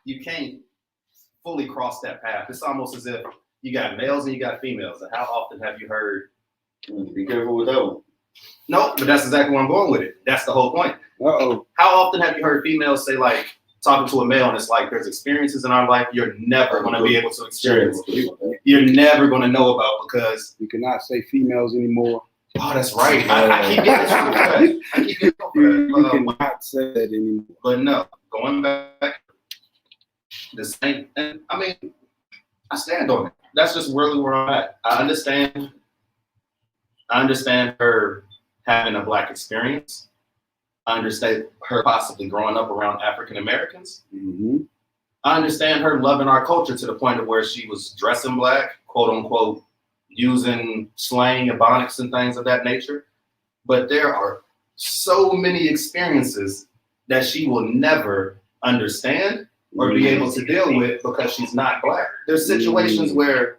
you can't fully cross that path. It's almost as if you got males and you got females. And how often have you heard? Be careful with that one. No, but that's exactly where I'm going with it. That's the whole point. Uh-oh. How often have you heard females say, like, talking to a male, and it's like, there's experiences in our life you're never going to be able to experience. You're never going to know about because you cannot say females anymore. Oh, that's right. I keep getting trouble for that. I keep getting trouble for that. You cannot say that anymore. But no, going back, the same. And I mean, I stand on it. That's just really where I'm at. I understand her having a Black experience. I understand her possibly growing up around African Americans. Mm-hmm. I understand her loving our culture to the point of where she was dressing Black, quote unquote, using slang and ebonics and things of that nature. But there are so many experiences that she will never understand or be able to deal with because she's not Black. There's situations where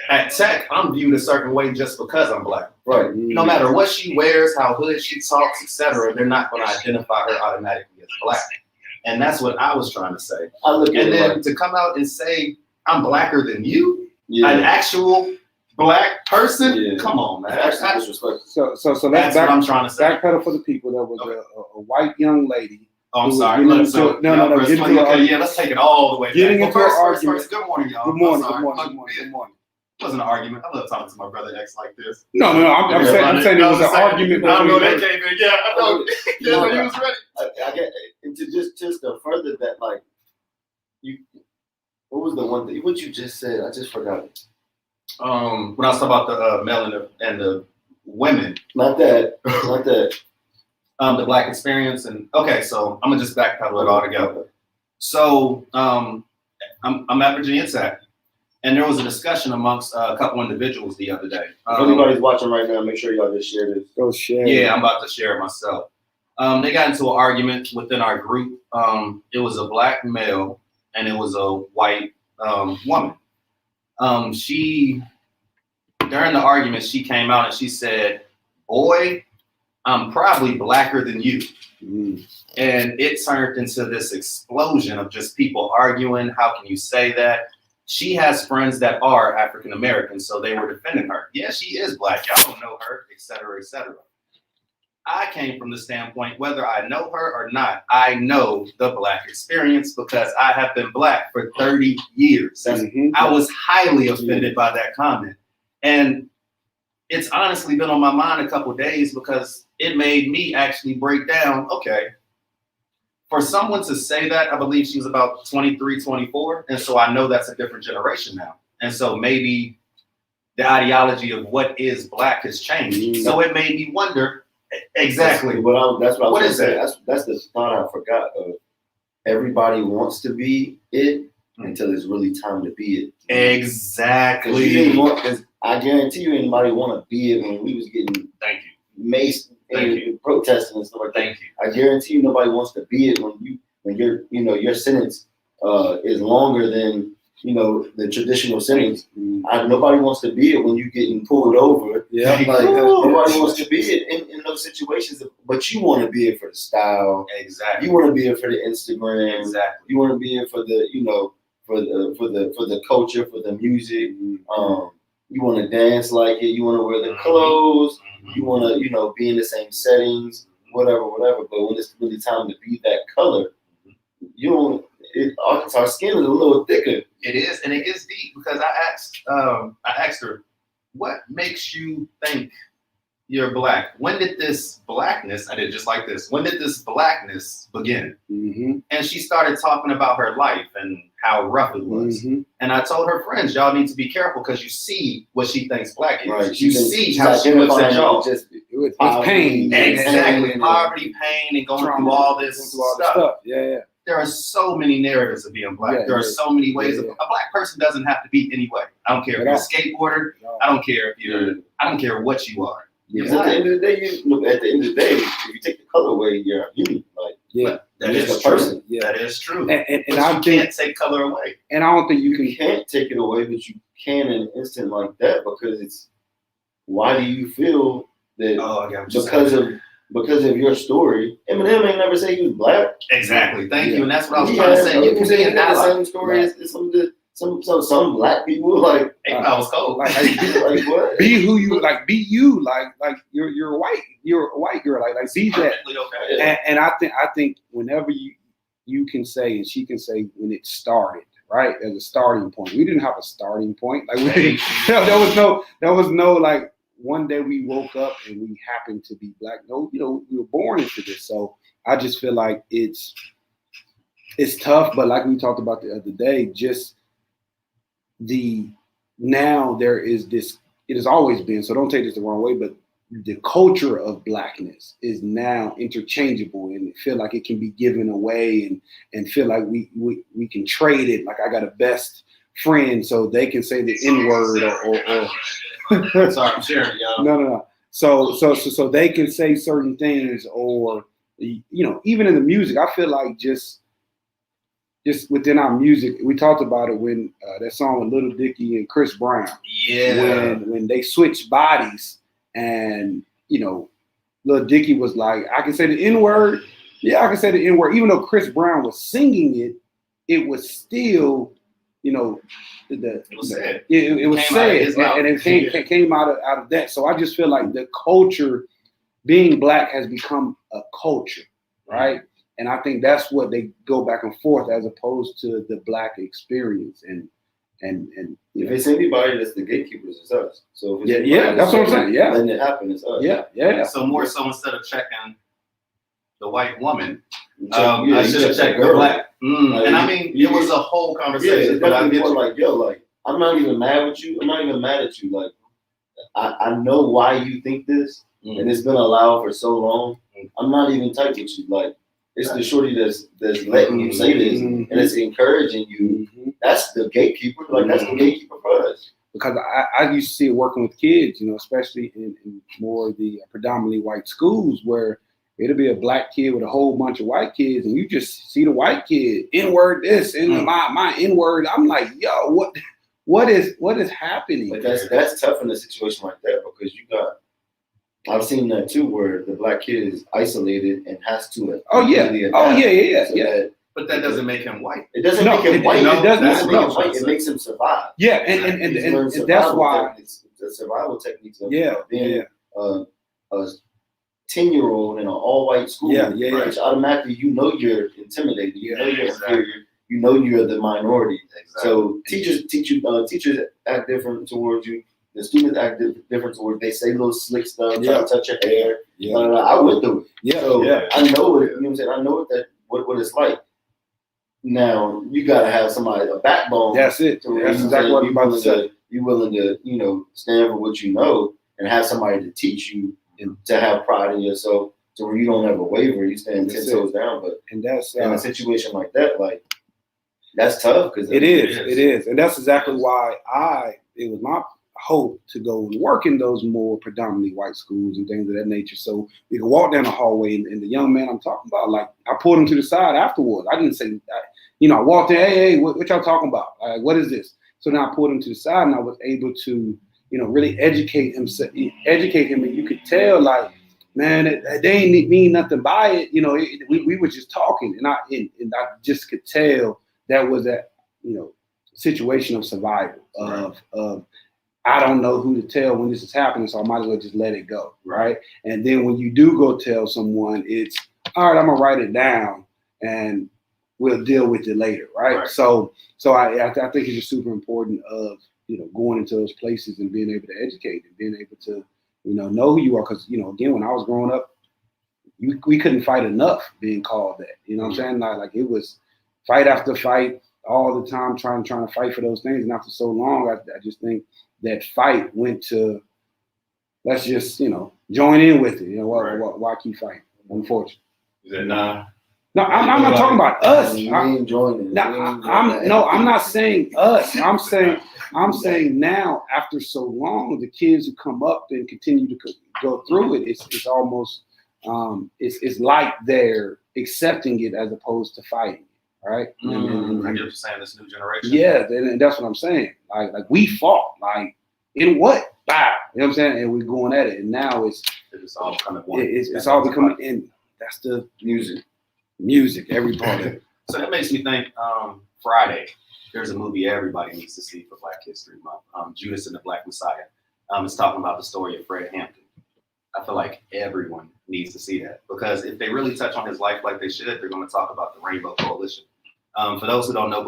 at Tech, I'm viewed a certain way just because I'm Black. Right. No matter what she wears, how hood she talks, etc., they're not going to identify her automatically as Black. And that's what I was trying to say. And then to come out and say, I'm Blacker than you, an actual Black person, come on, man. That's disrespectful. So that's what I'm trying to say. Backpedal for the people. There was a white young lady. Oh, I'm sorry. No. Let's take it all the way back. Getting into an argument. Good morning, y'all. Good morning. It wasn't an argument. I love talking to my brother X like this. No. I'm saying it was an argument. I know they came in. Yeah, I know. Yeah, he was ready. I get to just to further that, like, you. What was the one thing? What you just said? I just forgot it. When I was talking about the male and the women. Not that. The Black experience and okay, so I'm gonna just backpedal it all together. So I'm at Virginia Tech. And there was a discussion amongst a couple individuals the other day. If anybody's watching right now, make sure y'all just share this. Go share. Yeah, I'm about to share it myself. They got into an argument within our group. It was a Black male and it was a white woman. During the argument, she came out and she said, "Boy, I'm probably Blacker than you." And it turned into this explosion of just people arguing. How can you say that? She has friends that are African American, so they were defending her. Yeah, she is Black. Y'all don't know her, et cetera, et cetera. I came from the standpoint, whether I know her or not, I know the Black experience because I have been Black for 30 years. I was highly offended by that comment. And it's honestly been on my mind a couple of days because it made me actually break down, okay, for someone to say that, I believe she was about 23, 24. And so I know that's a different generation now. And so maybe the ideology of what is Black has changed. So it made me wonder exactly. That's what is that? That's the thought I forgot of. Everybody wants to be it until it's really time to be it. Exactly. Because I guarantee you anybody want to be it when we was getting maced and protesting and stuff like that. Thank you. I guarantee you nobody wants to be it when your sentence is longer than the traditional sentence. Nobody wants to be it when you're getting pulled over. Yeah, nobody wants to be it in those situations. But you want to be it for the style. Exactly. You want to be it for the Instagram. Exactly. You want to be it for the for the culture, for the music. You want to dance like it. You want to wear the clothes. You want to, be in the same settings, whatever. But when it's really time to be that color, you don't. Our skin is a little thicker. It is, and it gets deep because I asked her, what makes you think you're Black? When did this Blackness? I did just like this. When did this Blackness begin? And she started talking about her life and how rough it was. And I told her friends, y'all need to be careful because you see what she thinks Black is. Right. You see how she looks at y'all. With pain. Exactly. Poverty, pain, and going through all this stuff. Yeah. There are so many narratives of being Black. There are so many ways. A Black person doesn't have to be any way. I don't care if you're a skateboarder. I don't care if you're. I don't care what you are. At the end of the day, if you take the color away, you're a human. That is true. That is true. And I can't take color away. And I don't think you can't take it away, but you can in an instant like that because it's. Why do you feel that because of because of your story. Eminem ain't never say he was black. Exactly. Thank you. And that's what I was He trying to has- say. You can be an the ally. same story as some black people. Like, Hey, I was cold. Like, like what? be who you like. Be you. Like you're a white girl. Like be that. Perfectly okay. And I think whenever you can say and she can say when it started, right, as a starting point. We didn't have a starting point. Like there was no like one day we woke up and we happened to be black. No, we were born into this. So I just feel like it's tough, but like we talked about the other day, just now there is this. It has always been. So don't take this the wrong way, but the culture of blackness is now interchangeable and feel like it can be given away and feel like we can trade it. Like I got a best friend, so they can say the N-word or Sorry, I'm sharing, y'all. no. So they can say certain things, or even in the music, I feel like just within our music, we talked about it when that song with Little Dicky and Chris Brown. Yeah. When they switched bodies, and Lil Dicky was like, I can say the N-word. Yeah, I can say the N-word. Even though Chris Brown was singing it, it was still, it was sad. It was sad, and it came out of that. So I just feel like the culture, being black, has become a culture, right? And I think that's what they go back and forth as opposed to the black experience. And if it's anybody that's the gatekeepers, it's us. So if it's that's what I'm saying. Yeah, letting it happen, it's us. Yeah. So more so instead of checking the white woman, I should have checked the black. And I mean, it was a whole conversation. Yeah, but I get like, like, I'm not even mad with you. I'm not even mad at you. Like, I know why you think this, and it's been allowed for so long. I'm not even tight with you. Like, it's the shorty that's letting you say this, and it's encouraging you. That's the gatekeeper. Like, that's the gatekeeper for us. Because I used to see it working with kids, especially in more of the predominantly white schools, where it'll be a black kid with a whole bunch of white kids, and you just see the white kid N-word this and my N-word. I'm like, yo, what is happening? But that's tough in a situation like that, because I've seen that too, where the black kid is isolated and has to. Yeah. But that doesn't make him white. It doesn't make him white. It doesn't make him white. It makes him survive. Yeah, and that's why the survival techniques of being a 10-year-old in an all-white school, which automatically you're intimidated. You know you're inferior. You know you're the minority. Exactly. So teachers act different towards you. The students act different towards. They say little slick stuff, try to touch your hair. I went through it. I know what I'm saying. I know what it's like. Now you gotta have somebody, a backbone. That's it. That's exactly what I'm about to say. You're willing to, stand for what you know, and have somebody to teach you, and to have pride in yourself, to where you don't ever waver. You stand 10 toes down. But that's in a situation like that, like, that's tough, because it is, and that's exactly why it was my hope to go and work in those more predominantly white schools and things of that nature. So we could walk down the hallway, and the young man I'm talking about, like, I pulled him to the side afterwards. I didn't say, I walked in, hey, what y'all talking about? What is this? So then I pulled him to the side, and I was able to, really educate him, and you could tell, like, man, they ain't mean nothing by it. We were just talking, and I just could tell that was that, situation of survival of I don't know who to tell when this is happening, so I might as well just let it go, right? And then when you do go tell someone, it's all right. I'm gonna write it down, and we'll deal with it later, right? So I think it's just super important of going into those places and being able to educate and being able to know who you are, because again, when I was growing up, we couldn't fight enough being called that. You know what I'm saying? Like it was fight after fight all the time, trying to fight for those things, and after so long, I just think that fight went to, let's just, join in with it. Why keep fighting? Unfortunately. Is it nah? No, I'm not talking about us. I'm not saying us. I'm saying now, after so long, the kids who come up and continue to go through it, it's almost, it's like they're accepting it as opposed to fighting. Right? I get what you're saying, this new generation. Yeah, and that's what I'm saying. Like we fought. Like, in what? Wow. You know what I'm saying? And we're going at it. And now it's all kind of one. It's all becoming, and that's the music, every part of it. So that makes me think, Friday, there's a movie everybody needs to see for Black History Month, Judas and the Black Messiah. It's talking about the story of Fred Hampton. I feel like everyone needs to see that, because if they really touch on his life like they should, they're going to talk about the Rainbow Coalition. For those who don't know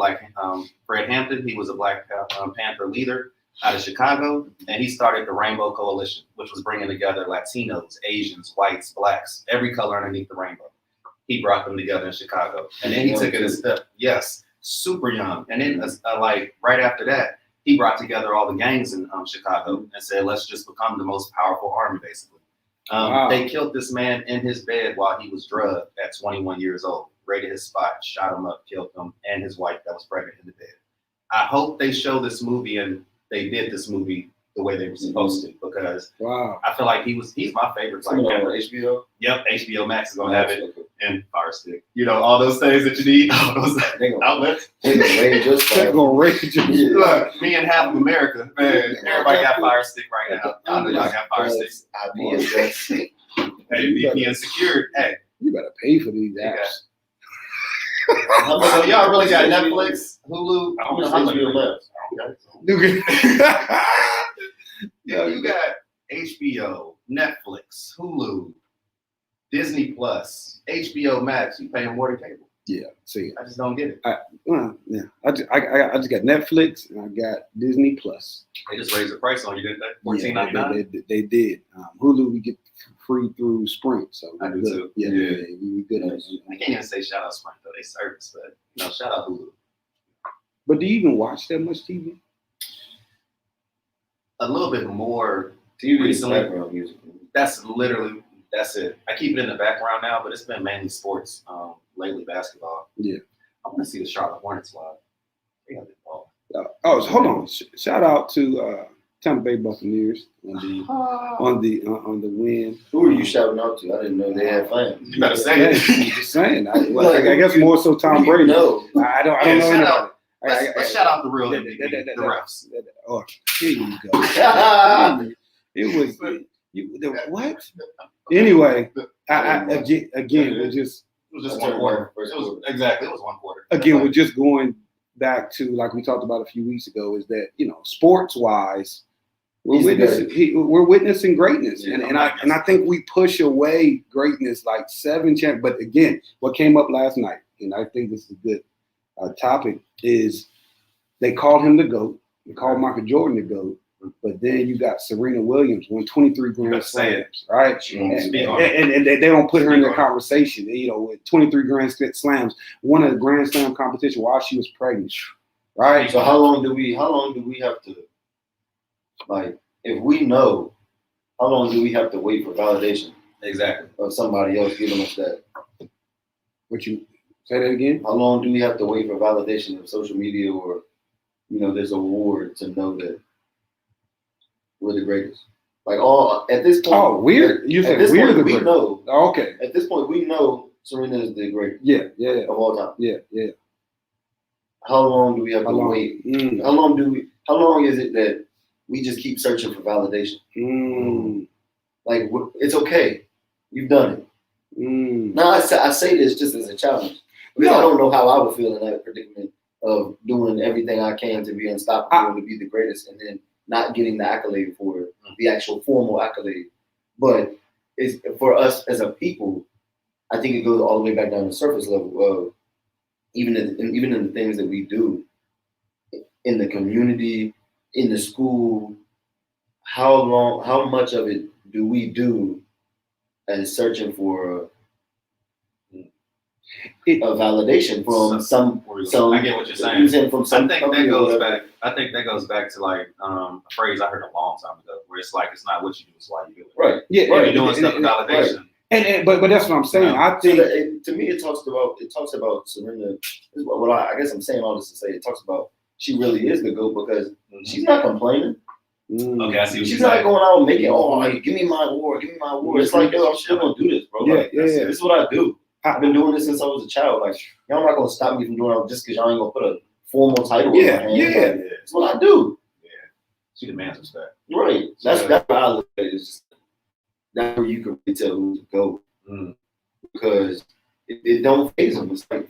Fred Hampton, he was a Black Panther leader out of Chicago, and he started the Rainbow Coalition, which was bringing together Latinos, Asians, whites, blacks, every color underneath the rainbow. He brought them together in Chicago, and then he took it a step. Yes, super young, and then like right after that, he brought together all the gangs in Chicago and said, "Let's just become the most powerful army, basically." They killed this man in his bed while he was drugged at 21 years old. Raided his spot, shot him up, killed him, and his wife that was pregnant in the bed. I hope they show this movie, and they did this movie the way they were supposed to, because I feel like he's my favorite. Like HBO? Yep, HBO Max is gonna have it, and Fire Stick. You know, all those things that you need, all those outlets. They're gonna rage us. Look, me and half of America, man, everybody got Fire Stick right now. I know y'all got Fire Sticks. Hey, VPN secured. Hey, you better pay for these apps. So y'all really got Netflix, Hulu? I don't know how much you left. Yeah, you got HBO, Netflix, Hulu, Disney Plus, HBO Max. You paying more than cable. Yeah, see, I just don't get it. I just got Netflix and I got Disney Plus. They just raised the price on you, didn't they? $14.99. They did. Hulu we get free through Sprint, so I do too. Yeah, we good. I can't even say shout out Sprint though. They service, but shout out Hulu. But do you even watch that much TV? A little bit more TV recently. Background music. That's it. I keep it in the background now, but it's been mainly sports. Lately basketball. Yeah. I want to see the Charlotte Hornets live. They got the ball. Hold on. Shout out to Tampa Bay Buccaneers on the win. Who are you shouting out to? I didn't know they had fans. You better say it. I'm just saying. I guess more so Tom Brady. No. I don't know anybody. Let's shout out the real MVP, the refs. Oh, here you go. It was what? Anyway, again, we're just. It was just 1 quarter. It was 1 quarter. Again, we're just going back to, like we talked about a few weeks ago, is that, sports wise, we're witnessing greatness. Yeah, and I think we push away greatness like 7 champions. But again, what came up last night, and I think this is a good topic, is they called him the GOAT. They called Michael Jordan the GOAT. But then you got Serena Williams won 23 Grand Slams, right? And they don't put her in the conversation. With 23 Grand Slams, won a Grand Slam competition while she was pregnant, right? So how long do we have to, like, if we know, how long do we have to wait for validation? Exactly. Of somebody else giving us that? What you say that again? How long do we have to wait for validation of social media or, this award to know that we're the greatest? Like at this point. Oh, weird. You said we're the greatest. Know. Oh, okay. At this point, we know Serena is the greatest. Yeah. Of all time. Yeah. How long do we have to wait? How long is it that we just keep searching for validation? Like, it's okay. You've done it. Now, I say this just as a challenge. Because I don't know how I would feel in that predicament of doing everything I can to be unstoppable and to be the greatest, and then not getting the accolade for it, the actual formal accolade. But it's for us as a people, I think it goes all the way back down to the surface level of even in the things that we do in the community, in the school. How much of it do we do as searching for a validation from some? I get what you're saying. From some I think that goes back to like a phrase I heard a long time ago, where it's like, it's not what you do, it's why you do it. Right. Yeah. You're doing stuff for validation. Right. And but that's what I'm saying. I think to me it talks about Serena. What I guess I'm saying all this to say, it talks about she really is the GOAT because she's not complaining. Okay, I see what she's not going out and making, give me my award, It's like, yo, I'm still gonna do this, bro. Like, this is what I do. I've been doing this since I was a child. Like, y'all not gonna stop me from doing it just because y'all ain't gonna put a formal title on my hand. It's what I do. She demands respect. Right. That's how I look at it. That's where you can really tell who to go. Because it don't phase them. It's like,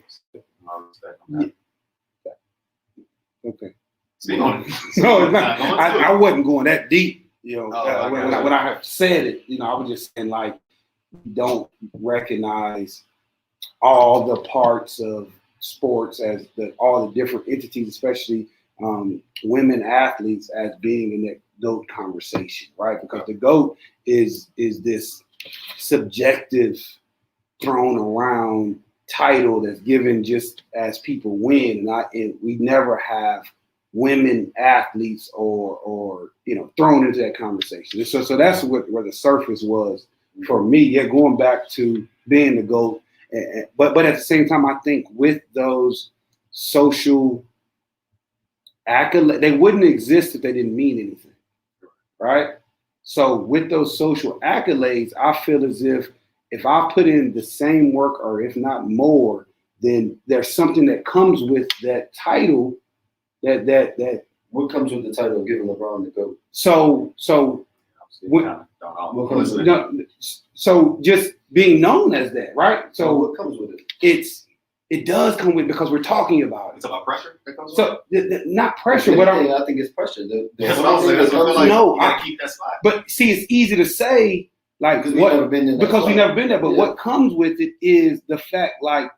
Okay. Speak on it. No, it's not. I wasn't going that deep. You know, when I have said it, you know, I was just saying like, don't recognize all the parts of sports as all the different entities, especially women athletes, as being in that GOAT conversation, right? Because the GOAT is this subjective, thrown around title that's given just as people win, and we never have women athletes or you know thrown into that conversation. So that's where the surface was for me. Yeah, going back to being the GOAT, but at the same time, I think with those social accolades, they wouldn't exist if they didn't mean anything, right? So with those social accolades, I feel as if I put in the same work, or if not more, then there's something that comes with that title. That what comes with the title of giving LeBron the GOAT? So just being known as that, right? So what comes with it? It does come with, because we're talking about it. It's about pressure that comes so not pressure, but I think it's pressure. That's what I'm saying. That's what I feel like. No, you gotta keep that spot. But see, it's easy to say like because we've never been there. But what comes with it is the fact like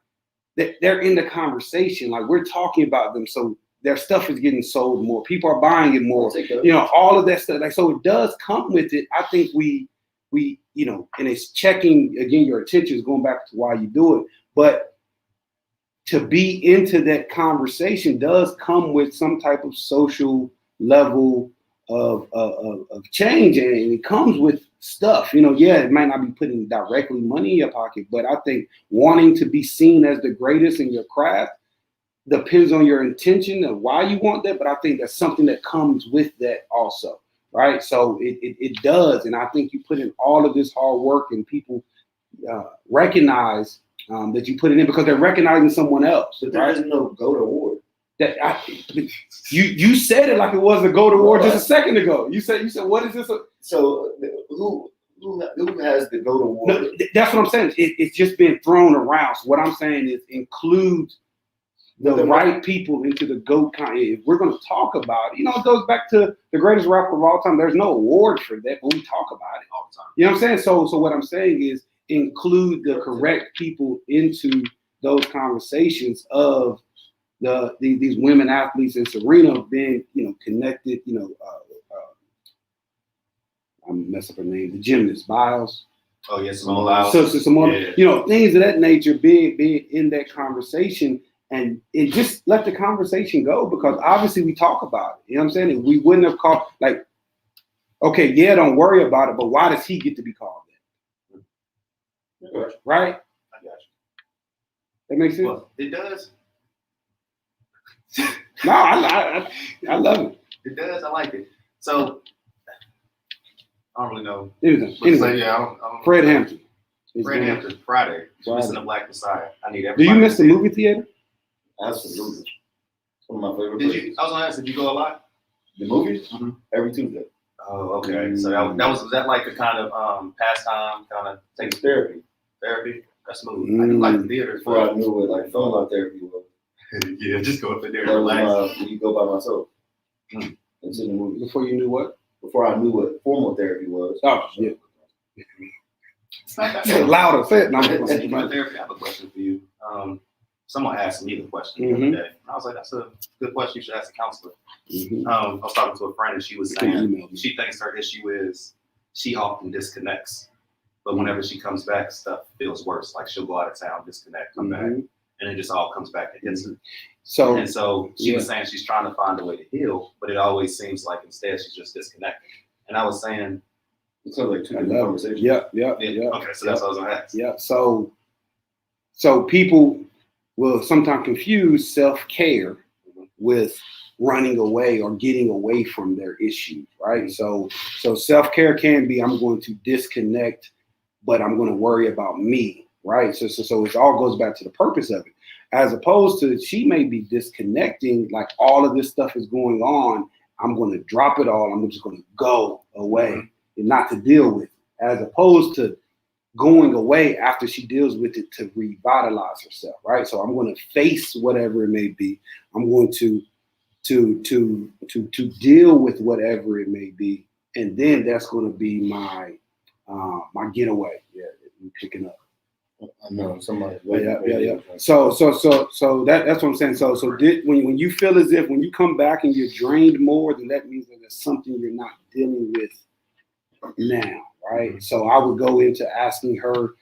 that they're in the conversation. Like we're talking about them, so their stuff is getting sold more. People are buying it more. You know, all of that stuff. Like so, it does come with it. I think we you know, and it's checking again. Your attention is going back to why you do it, but to be into that conversation does come with some type of social level of change, and it comes with stuff. You know, yeah, it might not be putting directly money in your pocket, but I think wanting to be seen as the greatest in your craft depends on your intention and why you want that. But I think that's something that comes with that also, right? So it does, and I think you put in all of this hard work, and people recognize that you put it in because they're recognizing someone else. But there is no GOAT award. You said it like it was a GOAT award just a second ago. You said what is this? So who has the GOAT award? No, that's what I'm saying. It's just been thrown around. So what I'm saying is include the right people into the GOAT. If we're going to talk about it, you know, it goes back to the greatest rapper of all time. There's no award for that, but we talk about it all the time. You know what I'm saying? So what I'm saying is include the correct people into those conversations of these women athletes, and Serena being, you know, connected, you know, I'm messing up her name, the gymnast, Biles. Oh, yes, Simone Biles. So Simone, you know, things of that nature, being in that conversation, and just let the conversation go, because obviously we talk about it. You know what I'm saying? And we wouldn't have called, like, okay, yeah, don't worry about it, but why does he get to be called that? Right? I got you. That makes sense? Well, it does. No, I love it. It does. I like it. So I don't really know. Anyway, yeah, I don't Fred Hampton. Fred Hampton, Friday. Missing the Black Messiah. I need Do everybody. you miss the movie theater? Absolutely. One of my favorite Did places. you? I was gonna ask, did you go a lot? The movies? Mm-hmm. Every Tuesday. Oh, okay. So was that like a kind of pastime, kind of take Therapy. therapy? That's smooth. I do like the theater. Before I knew what like phone therapy was. Yeah, just go up in there and That relax. was when you go by myself into the movie. Before you knew what? Before I knew what formal therapy was. Oh, yeah. It's not that Say it louder. Say it. No, Speaking of therapy, I have a question for you. Someone asked me the question the other day. And I was like, that's a good question. You should ask a counselor. I was talking to a friend, and she was saying she thinks her issue is she often disconnects. But whenever she comes back, stuff feels worse. Like she'll go out of town, disconnect, come back, and it just all comes back and hits her. So she was saying she's trying to find a way to heal, but it always seems like instead she's just disconnecting. And I was saying, it sounds like two different conversations. Yeah. Okay, so that's what I was gonna ask. Yeah. So people will sometimes confuse self-care with running away or getting away from their issue, right? So self-care can be, I'm going to disconnect, but I'm going to worry about me, right? So it all goes back to the purpose of it, as opposed to she may be disconnecting, like all of this stuff is going on. I'm going to drop it all. I'm just going to go away and not to deal with it, as opposed to going away after she deals with it to revitalize herself, right? So I'm going to face whatever it may be. I'm going to deal with whatever it may be, and then that's going to be my my getaway. Yeah, picking up. I know somebody. Yeah. So that's what I'm saying. So when you feel as if when you come back and you're drained more, then that means that there's something you're not dealing with now, right? So I would go into asking her,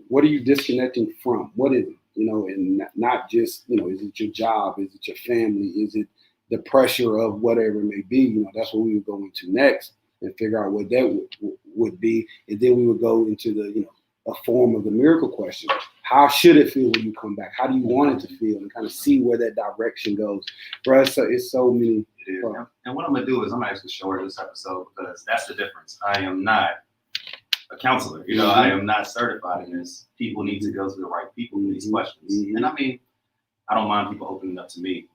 what are you disconnecting from? What is it? And not just, is it your job? Is it your family? Is it the pressure of whatever it may be? That's what we would go into next and figure out what that would be. And then we would go into the, a form of the miracle question. How should it feel when you come back? How do you want it to feel? And kind of see where that direction goes. Bro, it's so many. And what I'm going to do is I'm going to actually show her this episode because that's the difference. I am not a counselor. I am not certified in this. People need to go to the right people for these questions. And I mean, I don't mind people opening up to me,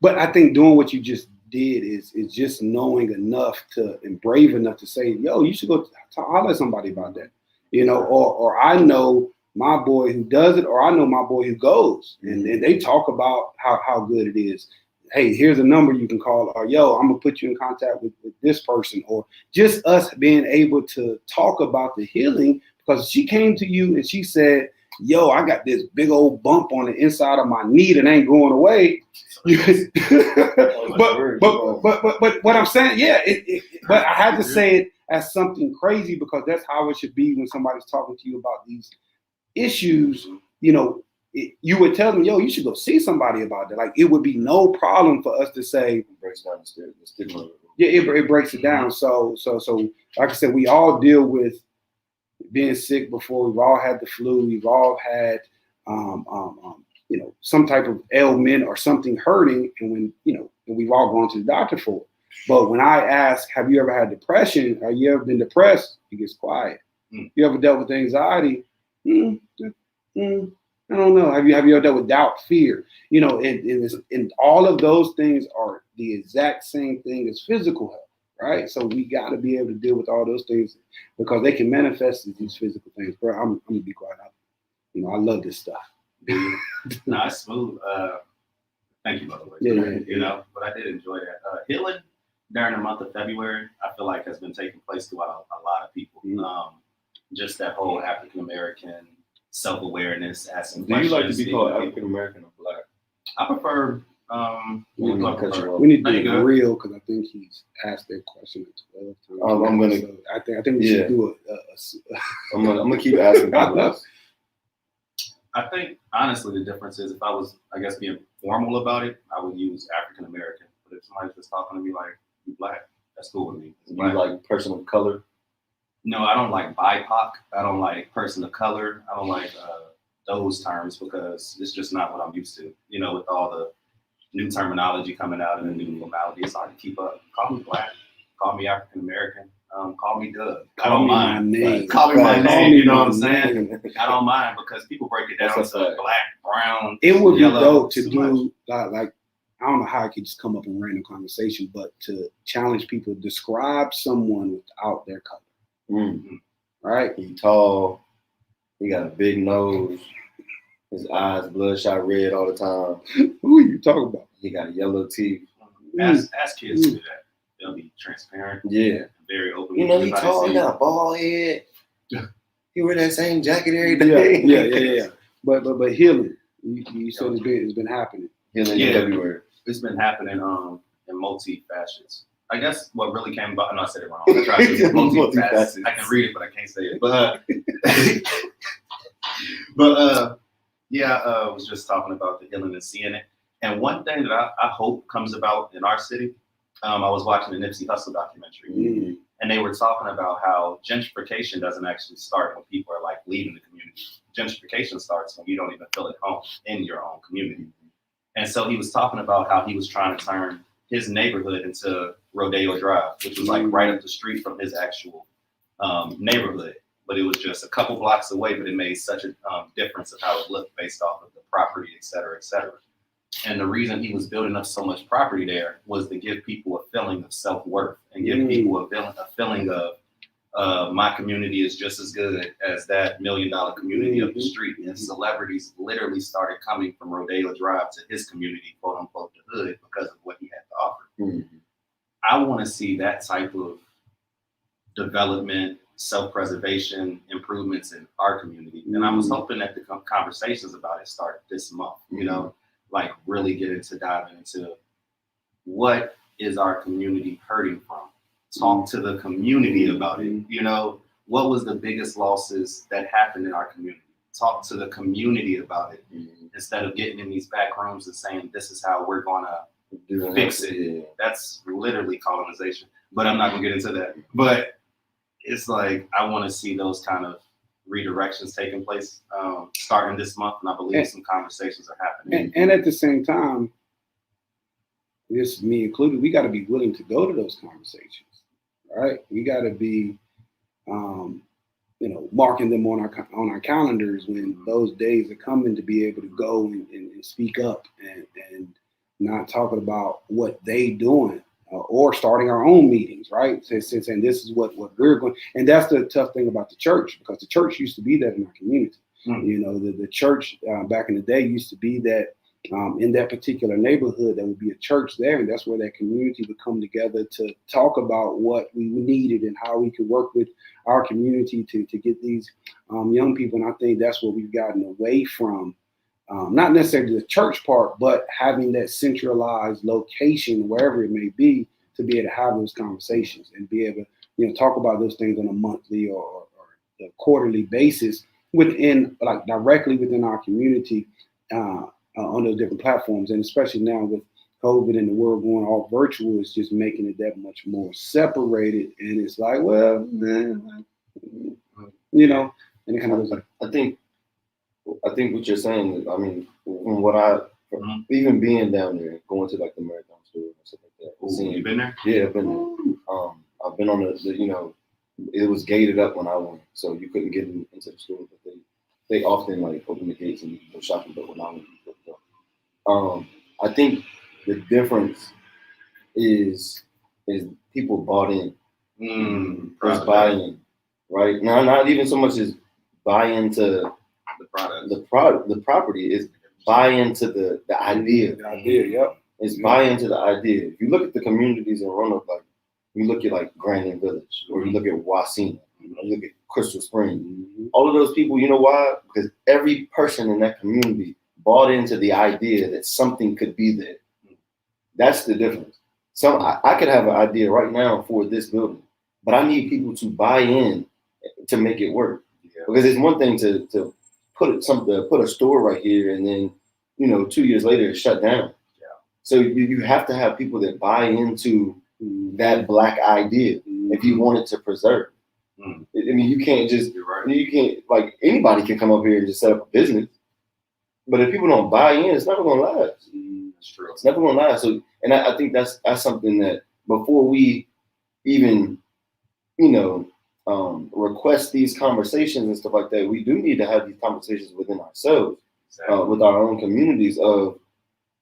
but I think doing what you just did is just knowing enough and brave enough to say, yo, you should go holler at somebody about that. Or I know my boy who does it, or I know my boy who goes, and they talk about how good it is. Hey, here's a number you can call, or yo, I'm gonna put you in contact with this person, or just us being able to talk about the healing, because she came to you and she said, yo, I got this big old bump on the inside of my knee that ain't going away. but what I'm saying, but I had to say it as something crazy because that's how it should be when somebody's talking to you about these issues. You would tell them, yo, you should go see somebody about that. Like, it would be no problem for us to say, it breaks down the stigma. Yeah, it breaks it down. So like I said, we all deal with being sick before. We've all had the flu. We've all had some type of ailment or something hurting, and and we've all gone to the doctor for it. But when I ask, have you ever had depression? Have you ever been depressed? It gets quiet. You ever dealt with anxiety? I don't know. Have you ever dealt with doubt, fear? And all of those things are the exact same thing as physical health, right? So we got to be able to deal with all those things because they can manifest as these physical things. Bro, I'm gonna be quiet. I love this stuff. No, it's smooth. Thank you, by the way. Yeah. But I did enjoy that. Healing during the month of February, I feel like has been taking place throughout a lot of people. Just that whole African American self-awareness, asking Do you questions. like to be called African American or Black? I prefer. We need to do it real because I think he's asked that question 12 times. I'm gonna. So I think we should do I'm gonna keep asking people. I think honestly the difference is if I was, I guess, being formal about it, I would use African American. But if somebody's just talking to me like you Black, that's cool with me. You like person of color? No, I don't like BIPOC. I don't like person of color. I don't like those terms because it's just not what I'm used to. With all the new terminology coming out and the new normality, it's hard to keep up. Call me Black. Call me African American. Call me Doug. I don't mind. Call me my name. You know what I'm saying? I don't mind because people break it down to black, brown. It would yellow, be dope to do like I don't know how I could just come up in random conversation, but to challenge people, describe someone without their color. Mm-hmm. Right? He tall. He got a big nose. His eyes bloodshot red all the time. Who are you talking about? He got yellow teeth. Ask kids to do that. They'll be transparent. Yeah. Very open. He tall, he got a bald head. He wear that same jacket every day. Yeah. But healing. You said it's been happening. Healing everywhere. It's been happening in multi facets. I guess what really came about, I said it wrong. I tried to say multi-facets. I can read it, but I can't say it. But I was just talking about the healing and seeing it. And one thing that I hope comes about in our city, I was watching the Nipsey Hussle documentary, and they were talking about how gentrification doesn't actually start when people are like leaving the community. Gentrification starts when you don't even feel at home in your own community. And so he was talking about how he was trying to turn his neighborhood into Rodeo Drive, which was like right up the street from his actual neighborhood. But it was just a couple blocks away, but it made such a difference of how it looked based off of the property, et cetera, et cetera. And the reason he was building up so much property there was to give people a feeling of self-worth and give people a feeling of my community is just as good as that $1 million community up the street. And celebrities literally started coming from Rodeo Drive to his community, quote unquote, the hood, because of what he had to offer. I want to see that type of development, self-preservation, improvements in our community. And I was hoping that the conversations about it start this month, you know, like really get into diving into what is our community hurting from. Talk to the community about it. You know, what was the biggest losses that happened in our community? Talk to the community about it instead of getting in these back rooms and saying, this is how we're gonna fix it. That's literally colonization, but I'm not gonna get into that. But it's like, I wanna see those kind of redirections taking place starting this month, and I believe some conversations are happening. And at the same time, this me included, we gotta be willing to go to those conversations. Right, we got to be, you know, marking them on our calendars when those days are coming to be able to go and speak up and not talking about what they doing or starting our own meetings, right? Saying this is what we're going, and that's the tough thing about the church, because the church used to be that in our community. You know, the church back in the day used to be that. In that particular neighborhood, there would be a church there, and that's where that community would come together to talk about what we needed and how we could work with our community to get these young people. And I think that's what we've gotten away from, not necessarily the church part, but having that centralized location, wherever it may be, to be able to have those conversations and be able to, you know, talk about those things on a monthly or a quarterly basis within, like, directly within our community. On those different platforms, and especially now with COVID and the world going all virtual, it's just making it that much more separated. And it's like, well, man, you know, and it kind of was like, I think what you're saying, I mean, from what even being down there, going to like the marathon store and stuff like that. You been there? Yeah, I've been there. I've been on the, you know, it was gated up when I went, so you couldn't get into the store, but they often like open the gates and you can go shopping, but when I went, I think the difference is people bought in. There's buy-in, right? Now, not even so much as buy into the property is buy into the idea. The idea, yep. It's buy into the idea. If you look at the communities in Roanoke, like you look at like Grandin Village, or you look at Wasina, you look at Crystal Springs, all of those people, you know why? Because every person in that community bought into the idea that something could be there. That's the difference. I could have an idea right now for this building, but I need people to buy in to make it work. Because it's one thing to put a store right here and then, you know, 2 years later it's shut down. So you have to have people that buy into that Black idea if you want it to preserve. I mean, you can't like anybody can come up here and just set up a business. But if people don't buy in, it's never going to last. That's true. It's never going to last. So, and I think that's something that before we even, you know, request these conversations and stuff like that, we do need to have these conversations within ourselves, with our own communities of,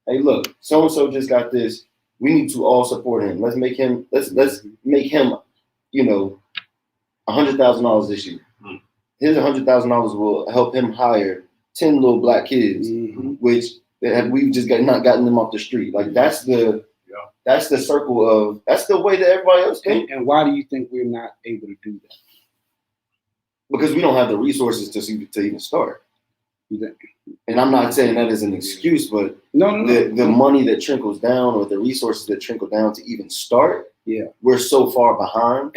hey, look, so-and-so just got this. We need to all support him. Let's make him, you know, $100,000 this year. Here's $100,000 will help him hire 10 little Black kids, which we've just not gotten them off the street. Like that's the circle of, that's the way that everybody else can. And why do you think we're not able to do that? Because we don't have the resources to even start. And I'm not saying that as an excuse, but the money that trickles down or the resources that trickle down to even start, we're so far behind.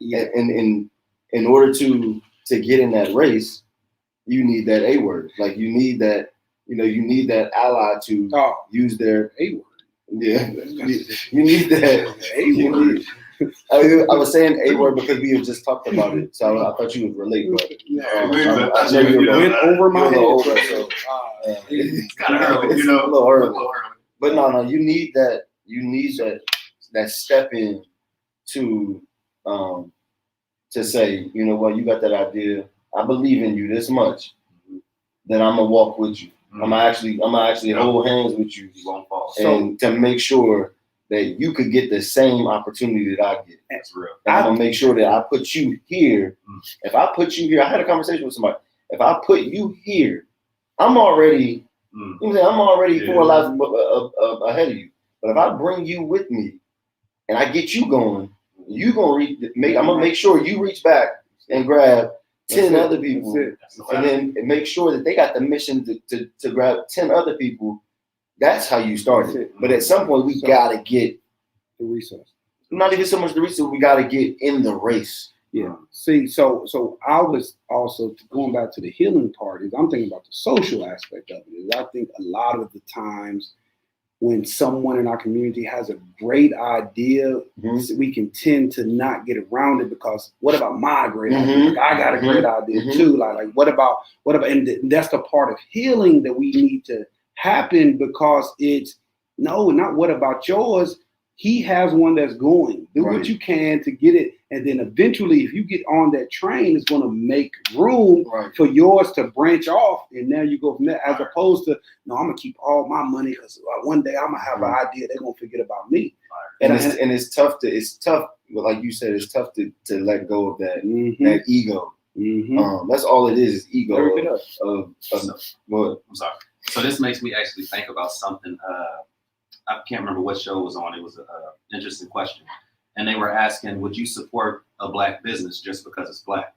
And in order to get in that race, you need that A word. Like you need that, you know, you need that ally to use their A word. Yeah, you need that A word. I was saying A word because we had just talked about it, so I thought you would relate. But I know you went over my head. So it's kind of early, you know, a little early. But no, you need that. You need that step in to say, you know what, you got that idea. I believe in you this much that I'm gonna walk with you. I'm actually hold hands with you. You won't fall. And to make sure that you could get the same opportunity that I get. That's real. And I'm gonna make sure that I put you here. If I put you here, I had a conversation with somebody. If I put you here, I'm already, you know what I'm saying? I'm already 4 lives ahead of you. But if I bring you with me and I get you going, you gonna I'm gonna make sure you reach back and grab 10 other people, and then make sure that they got the mission to grab 10 other people. That's how you start it. But at some point, we gotta get the resource. Not even so much the resource. We gotta get in the race. Yeah. See, so I was also going back to the healing part. Is I'm thinking about the social aspect of it. Is I think a lot of the times when someone in our community has a great idea, we can tend to not get around it because what about my great idea? Like, I got a great idea too. Like what about, and that's the part of healing that we need to happen, because it's no, not what about yours. He has one that's going. Do what you can to get it. And then eventually, if you get on that train, it's going to make room for yours to branch off. And now you go from there, as opposed to, no, I'm going to keep all my money because one day I'm going to have an idea. They're going to forget about me. And it's tough, like you said, it's tough to let go of that, that ego. That's all it is ego. I'm sorry. So this makes me actually think about something. I can't remember what show it was on. It was an interesting question. And they were asking, would you support a Black business just because it's Black?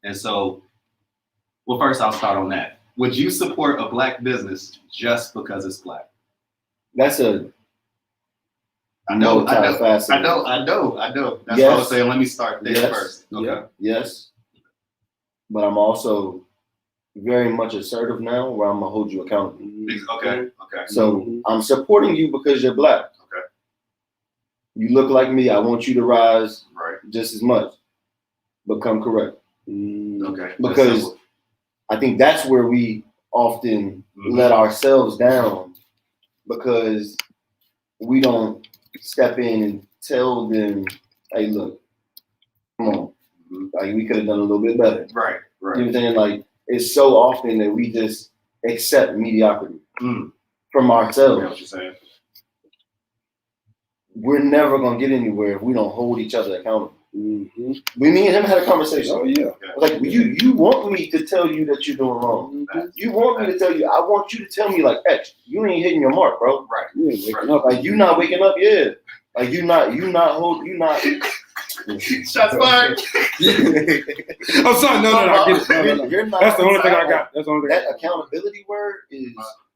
And so, well, first I'll start on that. Would you support a Black business just because it's Black? That's a I know. That's what I was saying. Let me start there first. Okay. Yes. But I'm also very much assertive now, where I'm gonna hold you accountable. Okay. So I'm supporting you because you're Black. Okay. You look like me. I want you to rise just as much, but come correct. Okay. Because I think that's where we often let ourselves down, because we don't step in and tell them, "Hey, look, come on, like we could have done a little bit better." Right. You know what I'm saying? Like, it's so often that we just accept mediocrity from ourselves. I know what you're saying. We're never gonna get anywhere if we don't hold each other accountable. Me and him had a conversation. Oh yeah. Like, you want me to tell you that you're doing wrong. You want me to tell you. I want you to tell me, like, X, you ain't hitting your mark, bro. Right. You ain't waking up. Like, you not waking up. Yeah. Like, you not. Shots fired. I'm sorry. No. I get it. No. You're not. That's the only thing I got. That's the only thing. That accountability word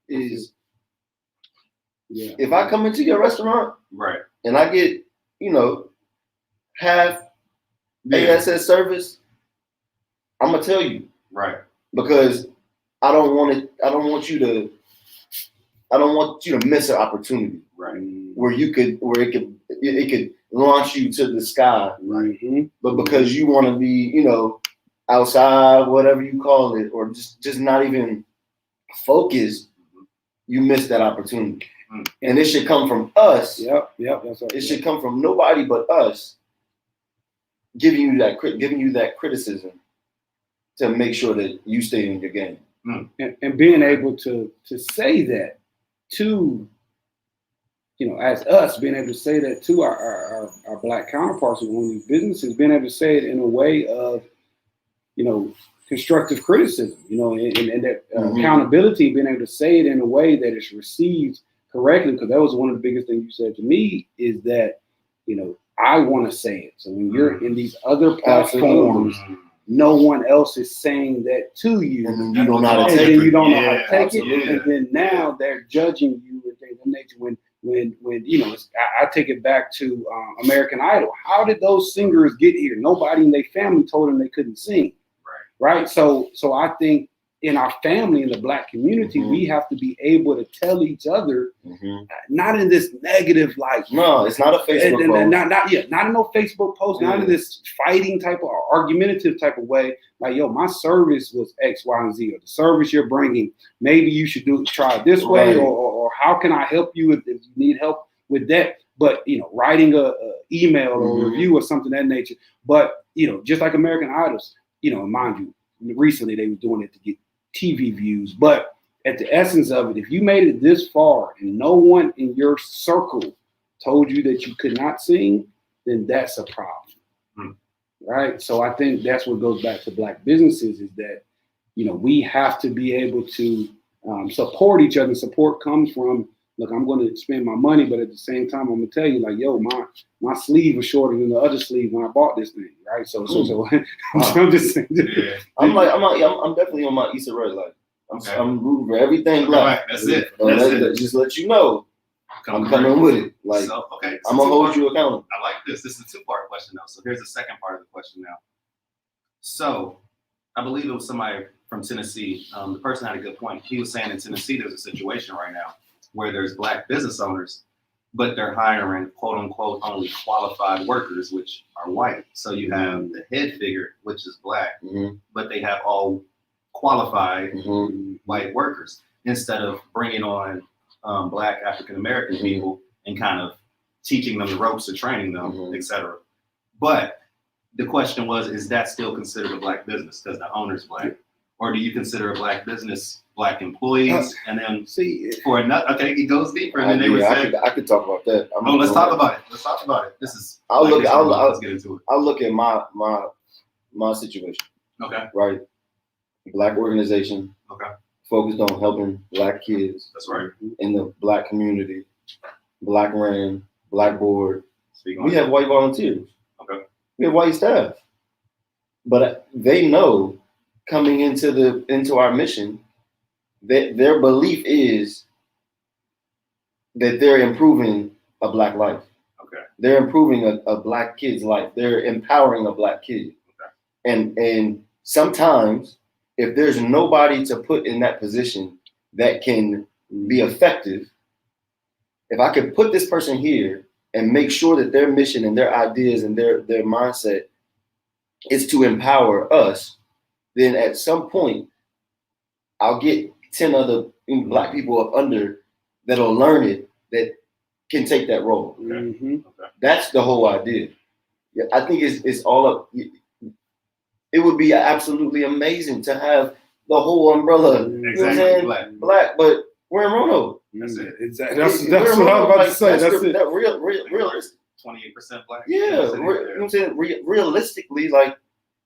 is. Yeah. If I come into your restaurant, and I get, half ASS service, I'm gonna tell you, because I don't want you to miss an opportunity, where it could launch you to the sky, but because you want to be, outside, whatever you call it, or just not even focused, you miss that opportunity. And it should come from us. Yep, that's right. It should come from nobody but us, giving you that criticism to make sure that you stay in your game. And being able to say that to, as us, being able to say that to our Black counterparts who own these businesses, being able to say it in a way of, constructive criticism, and that accountability, being able to say it in a way that it's received correctly, because that was one of the biggest things you said to me, is that, I want to say it. So when you're in these other platforms, no one else is saying that to you. And you don't know how to take it. You don't know how to take absolutely. it. And then now they're judging you and things of nature. When I take it back to American Idol. How did those singers get here? Nobody in their family told them they couldn't sing. Right. So I think in our family, in the Black community, we have to be able to tell each other, not in this negative, like, no, it's not a Facebook post. Not in no Facebook post, not in this fighting type of argumentative type of way. Like, yo, my service was X, Y, and Z, or the service you're bringing, maybe you should try it this way, or how can I help you if you need help with that? But writing a email or a review or something of that nature. But just like American Idols, mind you, recently they were doing it to get TV views, but at the essence of it, if you made it this far and no one in your circle told you that you could not sing, then that's a problem. Right? So I think that's what goes back to Black businesses is that, we have to be able to support each other. Support comes from, look, I'm going to spend my money, but at the same time, I'm going to tell you, like, yo, my sleeve was shorter than the other sleeve when I bought this thing, right? So I'm just saying. Yeah. I'm definitely on my Issa Rae. Like, I'm rooting for everything Black. That's it. Just let you know, I'm coming with it. Like, so, okay, I'm gonna hold you accountable. I like this. This is a 2-part question now. So here's the second part of the question now. So I believe it was somebody from Tennessee. The person had a good point. He was saying in Tennessee, there's a situation right now where there's Black business owners, but they're hiring quote unquote only qualified workers, which are white. So you have the head figure, which is Black, but they have all qualified white workers instead of bringing on Black African American people and kind of teaching them the ropes of training them, etc. But the question was, is that still considered a Black business because the owner's Black? Or do you consider a Black business Black employees? And then for another, okay, it goes deeper. And then they would say, I could talk about that. Let's talk about it. Let's talk about it. This is, let's get into it. I'll look at my situation. Okay. Right. Black organization. Okay. Focused on helping Black kids. That's right. In the Black community. Black ran, Black board. We have white volunteers. Okay. We have white staff. But they know coming into our mission that their belief is that they're improving a Black life. Okay. They're improving a Black kid's life. They're empowering a Black kid. Okay. And sometimes if there's nobody to put in that position that can be effective, if I could put this person here and make sure that their mission and their ideas and their mindset is to empower us, then at some point I'll get 10 other Black people up under that'll learn it that can take that role. Okay. That's the whole idea. Yeah, I think it's all up. It would be absolutely amazing to have the whole umbrella. Exactly. Black, but we're in Roanoke. That's it. Exactly. That's what I was about to say. That's it. That realistic. 28% Black. Yeah, you know what I'm saying? Realistically, like,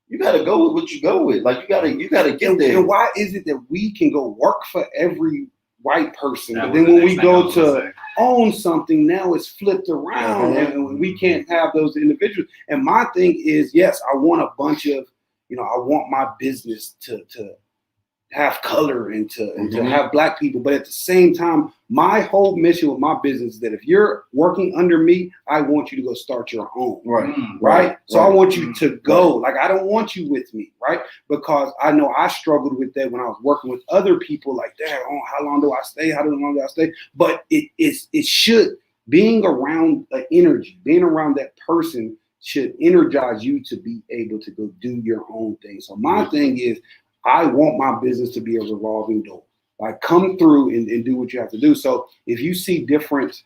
you gotta go with what you go with. Like, you gotta get there. And why is it that we can go work for every white person, but then when we go to own something, now it's flipped around, and we can't have those individuals? And my thing is, yes, I want a bunch of, I want my business to have color and to have Black people, but at the same time, my whole mission with my business is that if you're working under me, I want you to go start your own. Right. So I want you to go. Like, I don't want you with me, right? Because I know I struggled with that when I was working with other people. Like, damn, how long do I stay? How long do I stay? But it should, being around an energy, being around that person should energize you to be able to go do your own thing. So my thing is, I want my business to be a revolving door. Like, come through and do what you have to do. So if you see different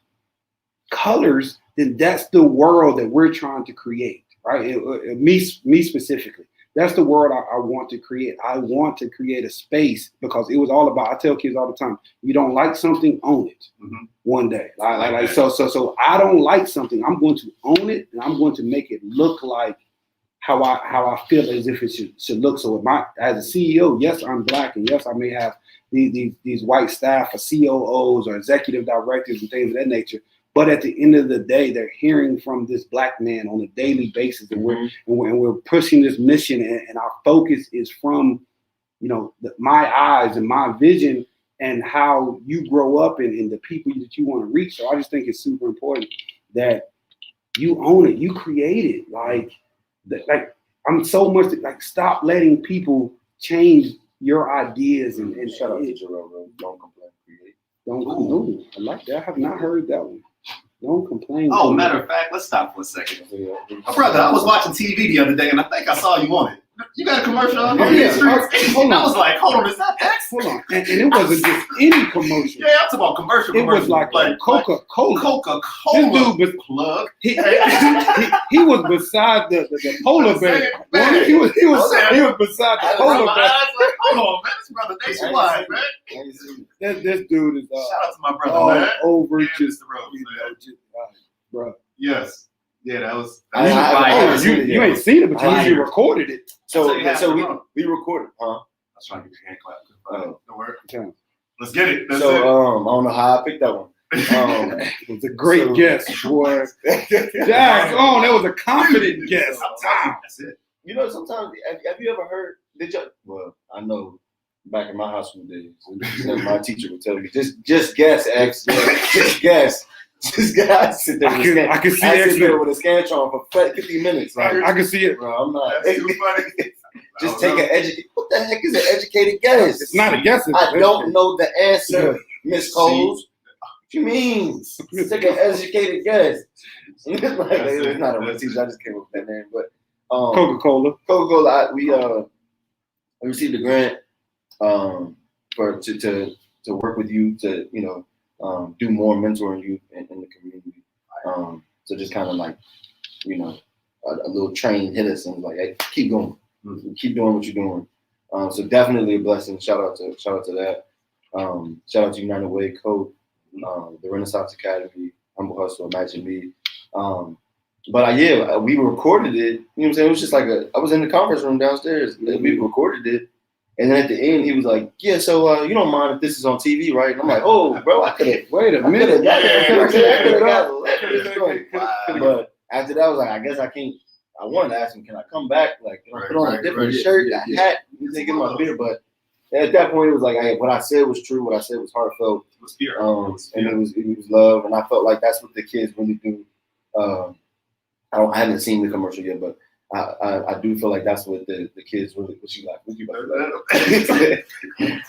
colors, then that's the world that we're trying to create, right? Me specifically, that's the world I want to create. I want to create a space, because it was all about, I tell kids all the time, you don't like something, own it one day. So I don't like something, I'm going to own it, and I'm going to make it look like how I feel as if it should look. So as a CEO, yes, I'm Black, and yes, I may have these white staff or COOs or executive directors and things of that nature. But at the end of the day, they're hearing from this Black man on a daily basis, and we're pushing this mission, and our focus is from, my eyes and my vision and how you grow up and the people that you want to reach. So I just think it's super important that you own it, you create it. Like I'm so much like, stop letting people change your ideas and shout out to Jerome. Don't complain, create. Don't complain. I like that. I have not heard that one. Don't complain. Oh, matter of fact, let's stop for a second. Brother, I was watching TV the other day, and I think I saw you on it. You got a commercial on Oh, here? yeah. Hold on. I was like, hold on, is that X? Hold on. And it wasn't just any commercial. Yeah, I'm talking about commercial. It was like Coca-Cola. Coca-Cola. This dude was plug. he was beside the polar bear. He was beside the polar bear. Like, hold on, man. This brother nationwide, man. This dude is Shout out to my brother, all man. over Yeah, just Mr. Rose, man. bro. Yes. Yeah, that was. You ain't seen it, but you usually recorded it. So we recorded, huh? I was trying to get your hand clap. Don't worry. Okay. Let's get it. That's So it. I don't know how I picked that one. It was a great guess, boy. Jags on. That was a confident guess. That's it. You know, sometimes have you ever heard? Well, I know back in my high school days, my teacher would tell me, just guess, X. Just guess. Just guys sit there. I can see X there with a Scantron for 50 minutes. Like, I can see it. bro, I'm not. That's too funny. Just take an educated. What the heck is an educated guess? It's not a guess. I don't know the answer, Miss Coles. What you mean? Take an educated guess. It's not a real teacher. I just came up with that name, but Coca-Cola. We received a grant to work with you to do more mentoring you in the community. So just kind of like a little train hit us and was like, hey, keep going, keep doing what you're doing. So definitely a blessing. Shout out to that. Shout out to United Way Code, the Renaissance Academy, Humble Hustle, Imagine Me. But we recorded it. You know what I'm saying? It was just like I was in the conference room downstairs. And we recorded it. And then at the end, he was like, yeah, so you don't mind if this is on TV, right? And I'm like, oh, bro, I could have. Wait a minute. But after that, I was like, I guess I can't. I wanted to ask him, can I come back? Like, put on a different shirt, a hat, get my beer. But at that point, it was like, hey, what I said was true. What I said was heartfelt. It was pure. And it was love. And I felt like that's what the kids really do. I haven't seen the commercial yet, but I do feel like that's what the kids really. What you like?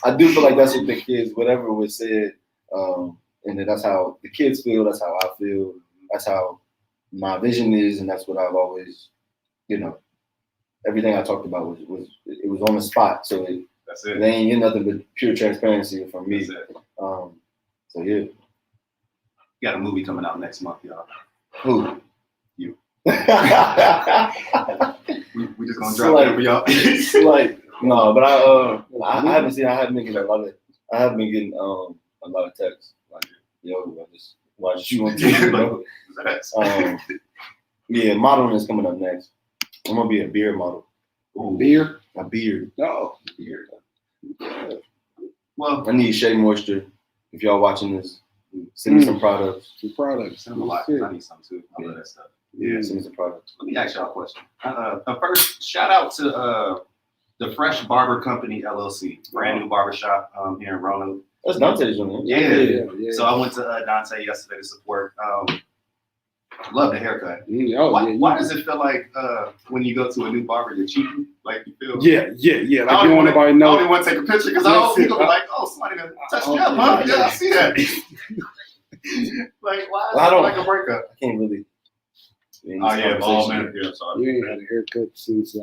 I do feel like that's what the kids, whatever was said, and then that's how the kids feel. That's how I feel. That's how my vision is, and that's what I've always, everything I talked about was on the spot. So that's it. They ain't get nothing but pure transparency from me. So yeah. You got a movie coming out next month, y'all. Who? You. We just gonna drop it for y'all. Like no, but I haven't seen. I haven't been getting a lot of texts. Like, yo, I just watched you on TV. Yeah, modeling is coming up next. I'm gonna be a beard model. Ooh, beard? A beard. No. Beard. Well, I need shea moisture. If y'all watching this, send me some products. Some products. Send them a lot. I need some too. All of that stuff. Yeah, send me some products. Let me ask y'all a question. First, shout out to the Fresh Barber Company LLC, brand new barbershop here in Roanoke. That's Dante's one. Yeah. So I went to Dante yesterday to support. Love the haircut. Why does it feel like when you go to a new barber, you're cheating? Like you feel? Yeah. Like you don't want nobody to know. I don't even want to take a picture because I don't be like, oh, somebody gonna touch me up, huh? Yeah, I see that. Like, why is it like a breakup? I can't really. Oh yeah, ball man. Yeah, sorry. You ain't had a haircut since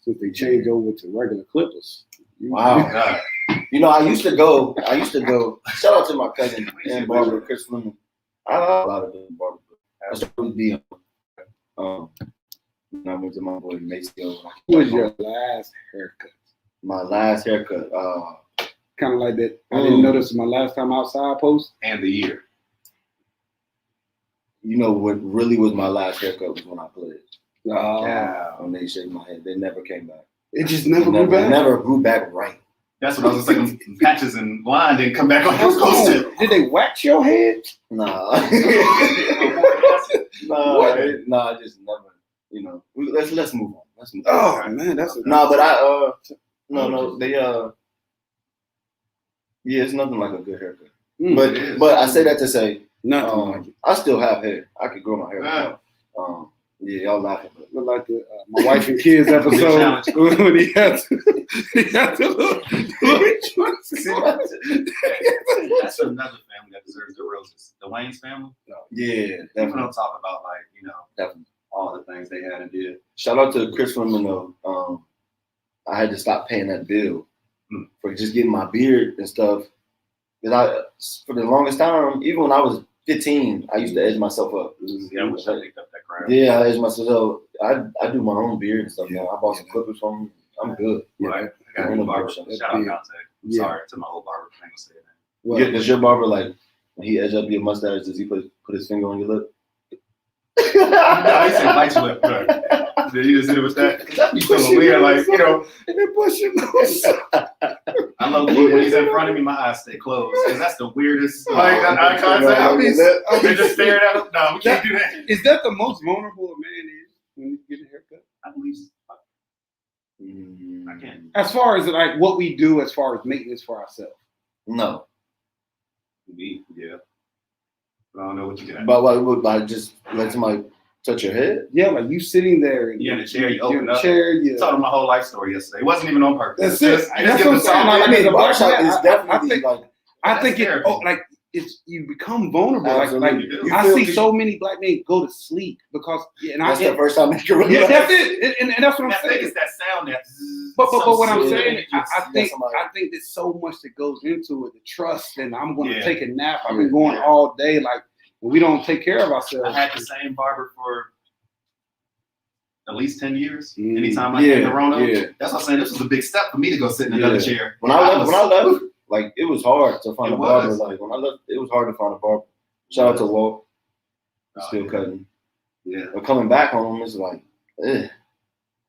they changed over to regular clippers. Wow. God. I used to go. Shout out to my cousin and barber, Chris Fleming. I love a lot of different barbers. I started with Dion. I went to my boy Maceo. What was your last haircut? My last haircut. Kind of like that. I didn't notice my last time outside post. And the year. You know what really was my last haircut was when I played. When they shaved my head, they never came back. It just never grew back. It never grew back right. That's what I was saying. Patches and line didn't come back like it was supposed to. Did they wax your head? Nah. I just never. Let's move on. Let's move on. Oh man, that's no. They yeah, it's nothing like a good haircut. But But I say that to say nothing like it. I still have hair. I could grow my hair out. Yeah, y'all laughing. Look like the my wife and kids episode when he had to look. That's another family that deserves the roses. The Wayne's family. Yeah, People don't talk about definitely all the things they had and did. Shout out to Chris Fleming though. I had to stop paying that bill for just getting my beard and stuff. Because for the longest time, even when I was 15, I used to edge myself up. Yeah, I wish I picked up that crap. Yeah, I edge myself up. I do my own beard and stuff now. I bought some clippers from them. I'm good. Yeah, I got a new barber. Shout out Dante. I'm sorry to my old barber. I ain't gonna say that. Well, does your barber, like, when he edge up your mustache, does he put his finger on your lip? No, he said bite your lip. Right. Did you just hit it with that? You feel weird, like, you know. And then push your nose. I love when he's in front of me, my eyes stay closed. Because that's the weirdest. Like, eye contact. I'll be just staring at him. No, we can't do that. Is that the most vulnerable a man is when you get a haircut? I believe so. I can't. As far as like what we do as far as maintenance for ourselves. No. Me, yeah. I don't know what you got. But what, by just let somebody touch your head? Yeah, like you sitting there. And you're in the chair, you you're open in the up. chair, I told him my whole life story yesterday. It wasn't even on purpose. That's it. That's what I'm saying. Like, I mean, the barbershop is definitely I think it. Oh, like it's you become vulnerable. Absolutely. Like I see so many black men go to sleep because that's the first time they can realize. Yeah, that's it, and that's what I'm saying. I think it's that sound that. But what I'm saying, I think there's so much that goes into it. The trust, and I'm going to take a nap. I've been going all day. Like when we don't take care of ourselves. I had the same barber for at least 10 years. Anytime I came to Roanoke, that's what I'm saying. This was a big step for me to go sit in another chair. When I left, like it was hard to find a barber. Like when I left, it was hard to find a barber. Shout out to Walt. Still cutting. Yeah. But coming back home, it's like, I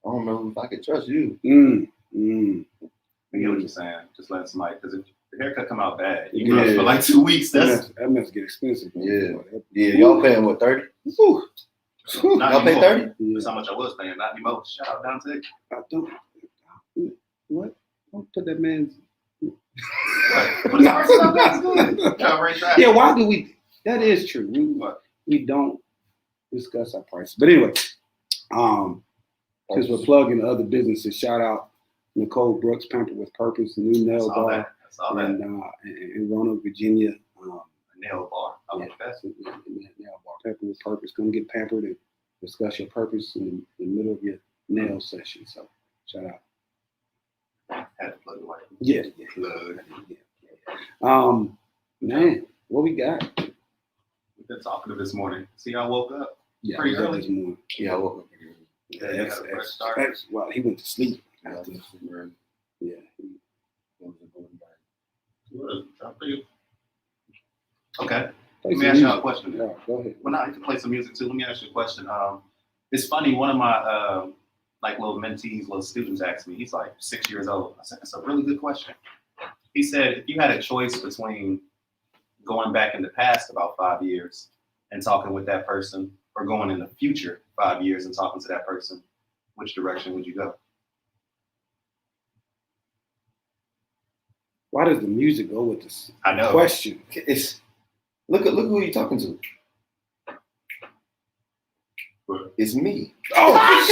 don't know if I could trust you. I get what you're saying. Just let somebody, because if the haircut come out bad, you can for like 2 weeks. That must get expensive. Yeah. Y'all paying what, 30? Y'all pay 30? That's how much I was paying. Not anymore. Shout out Dante. I don't. What? Don't put that man's. Yeah. Why do we? That is true. We don't discuss our prices. But anyway, since we're plugging other businesses, shout out Nicole Brooks, Pampered with Purpose, the new nail bar in Roanoke, Virginia. Nail bar. I like that. Nail bar, Pampered with Purpose. Come get pampered and discuss your purpose in the middle of your nail session. So shout out. Had to plug the light. Yeah. Man, what we got? We've been talkative this morning. See, I woke up pretty early this morning. Yeah, I woke up pretty early. Well, he went to sleep. Yeah. Okay. Let me ask you a question. Yeah, go ahead. Well, now you can play some music too. Let me ask you a question. It's funny. One of my like little mentees, little students asked me. He's like 6 years old. I said, that's a really good question. He said, if you had a choice between going back in the past about 5 years and talking with that person, or going in the future 5 years and talking to that person, which direction would you go? Why does the music go with this question? It's look who you're talking to. It's me. Oh, I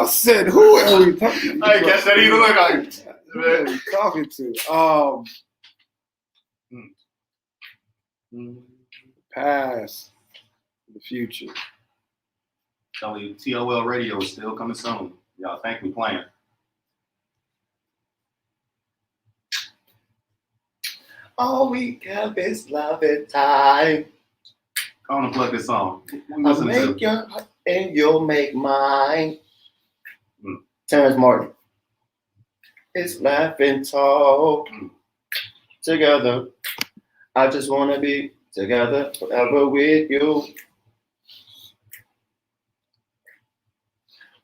said, who are we talking to? I guess that either way. Who are we talking to? Past, the future. Tell you, TOL Radio is still coming soon. Y'all thank me playing. All we have is love and time. I want to plug this song. I'll make your heart and you'll make mine. Terrence Martin. It's laughing tall. Together. I just want to be together forever with you.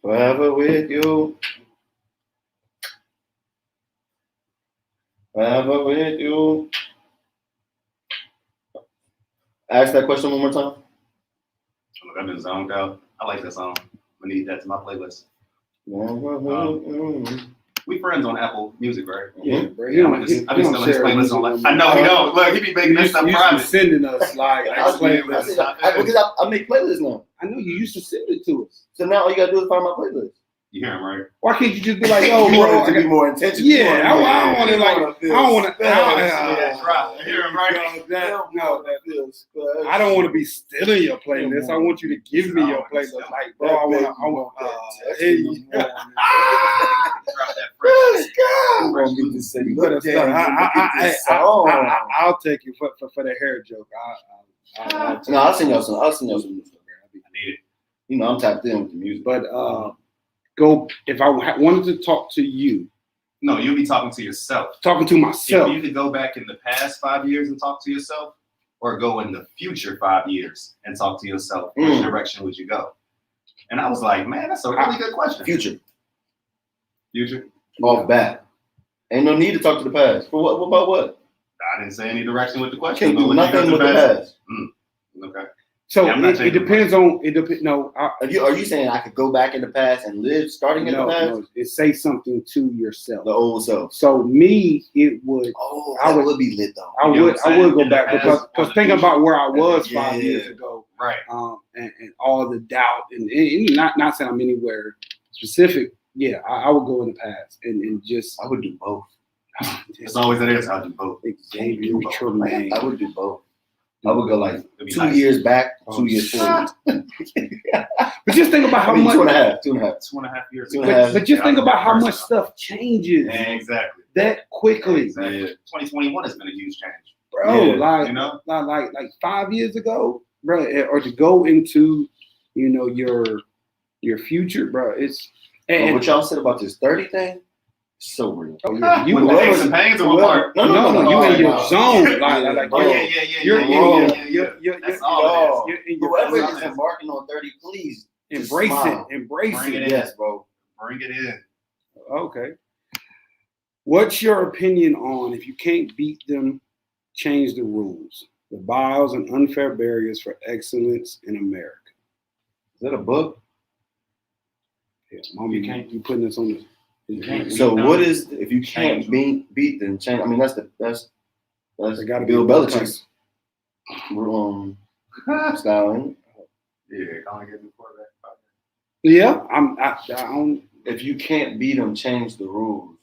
Forever with you. Forever with you. Ask that question one more time. Look, I've been zoned out. I like that song. I need that to my playlist. We friends on Apple Music, right? Yeah, I just still his playlist on. I know he don't. Look, he be making this stuff private. Sending us like because I make playlists now. I know you used to send it to us. So now all you gotta do is find my playlist. You hear him, right? Why can't you just be like, yo, you bro? want it to be more intentional. Yeah, I don't want to like. I don't want to. That's right. You hear him, right? I don't want to be stealing your playlist. I want you to give me your playlist. Like, bro, I want. Hey, Drop that fresh. you better stop. I'll take you for the hair joke. No, I'll send y'all some. I'll send y'all some new stuff. I need it. You know, I'm tapped in with the music. But if I wanted to talk to you. No, you'll be talking to yourself. Talking to myself. If you could go back in the past 5 years and talk to yourself, or go in the future 5 years and talk to yourself, which direction would you go? And I was like, man, that's a really good question. Future. Off bat. Ain't no need to talk to the past. For what about what? I didn't say any direction with the question. Can't do nothing with the past. Okay. So Yeah, it depends on it. No, Are you saying I could go back in the past and live starting in the past? No, it say something to yourself. The old self. So me, it would. Oh, I would be lit though. I would go back because thinking about where I was 5 Yeah. years ago, Right. And all the doubt and not saying I'm anywhere specific. Yeah, I would go in the past and just. I would do both. It's always an answer. I'll do both. Xavier Tremaine. I would do both. I would go like 2 nice. years back, 2 years forward. But just think about how much. 2.5. 2.5 years. 2.5. But just think about how much stuff changes Exactly. that quickly, Exactly. 2021 has been a huge change. bro. Yeah, like, you know? like 5 years ago, bro, or to go into, your future, bro. It's and what y'all said about this 30 thing, so real. you With the aches and pains of my heart. No, you in your zone. Like, Oh, yeah. you're That's all it is. you're in your Whoever zone. is embarking on 30, please Embrace smile. it. Embrace Bring it. it in. Yes, bro. Bring it in. Okay. What's your opinion on if you can't beat them, change the rules? The bios and unfair barriers for excellence in America. Is that a book? Yeah, Mom, you putting this on the. So what is if you can't beat them? Change. I mean, that's They gotta Bill be Belichick's style. Ain't it? Yeah, come and get the quarterback. Yeah, I don't. If you can't beat them, change the rules.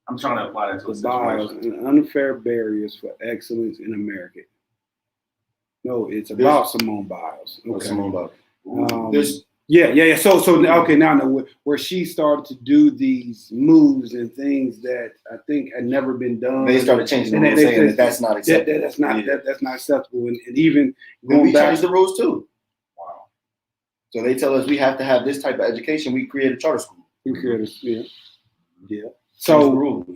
I'm trying to apply that to a The bios situation. and unfair barriers for excellence in America. No, it's about Simone Biles. What's Okay. about? There's Yeah. So okay, now I know where she started to do these moves and things that I think had never been done. They started changing the rules, saying that that's not acceptable. That's not that's not acceptable, and even Then going we back. changed the rules too. Wow. So they tell us we have to have this type of education. We create a charter school. Yeah. Change the So rules.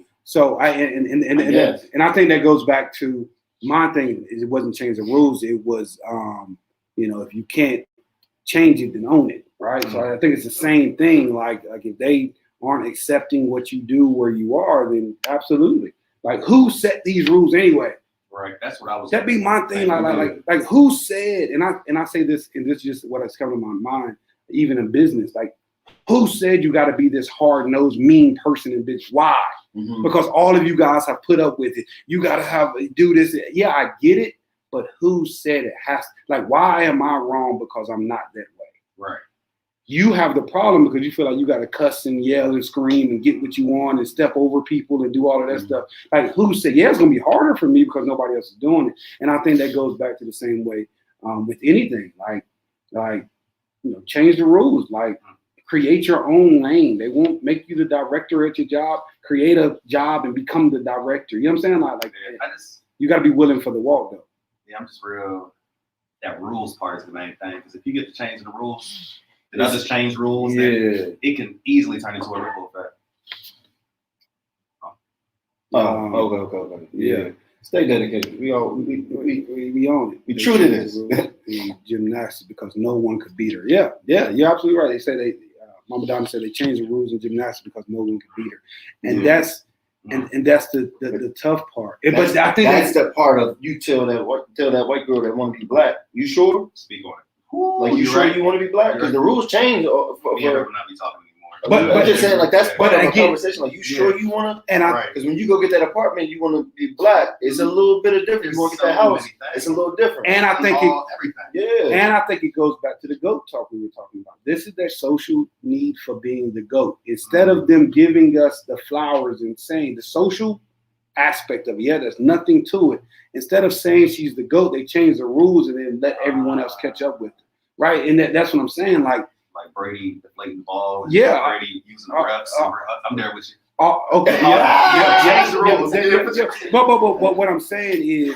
I I think that goes back to my thing. Is it wasn't change the rules. It was if you can't change it, then own it. Right. So I think it's the same thing. Like if they aren't accepting what you do where you are, then absolutely. Like who set these rules anyway? Right. That's what I was. That'd be my thing. Like who said? And I say this, and this is just what has come to my mind. Even in business, like who said you got to be this hard nosed, mean person and bitch? Why? Mm-hmm. Because all of you guys have put up with it. You got to do this. Yeah, I get it. But who said it has? Like, why am I wrong because I'm not that way? Right. You have the problem because you feel like you got to cuss and yell and scream and get what you want and step over people and do all of that stuff. Like, who said, yeah, it's going to be harder for me because nobody else is doing it. And I think that goes back to the same way with anything. Like, change the rules. Like, create your own lane. They won't make you the director at your job. Create a job and become the director. You know what I'm saying? Like you got to be willing for the walk, though. Yeah, I'm just real. That rules part is the main thing because if you get to change the rules, then others change rules. Yeah. It can easily turn into a ripple effect. Okay. Yeah. Stay dedicated. We own it. We true to this. Gymnastics because no one could beat her. Yeah, you're absolutely right. They say Mama Donna said they changed the rules in gymnastics because no one could beat her, and that's that's the tough part. But I think that's the part of you tell that white girl that want to be black. You sure? Speak on it. Like you sure you want to be black? Because the rules change. Me and her will not be talking But I'm just saying, like, that's part of a again, conversation. Like, you sure you want to? And Right. Because when you go get that apartment, you want to be black. It's a little bit of different. You want to get that house. It's a little different. And I think everything. Yeah. And I think it goes back to the GOAT talk we were talking about. This is their social need for being the GOAT. Instead of them giving us the flowers and saying the social aspect of it, yeah, there's nothing to it. Instead of saying she's the GOAT, they change the rules and then let everyone else catch up with it. Right? And that's what I'm saying. Like Brady deflating the ball. Yeah. Brady using the refs. I'm there with you. Okay. Change the rules. But what I'm saying is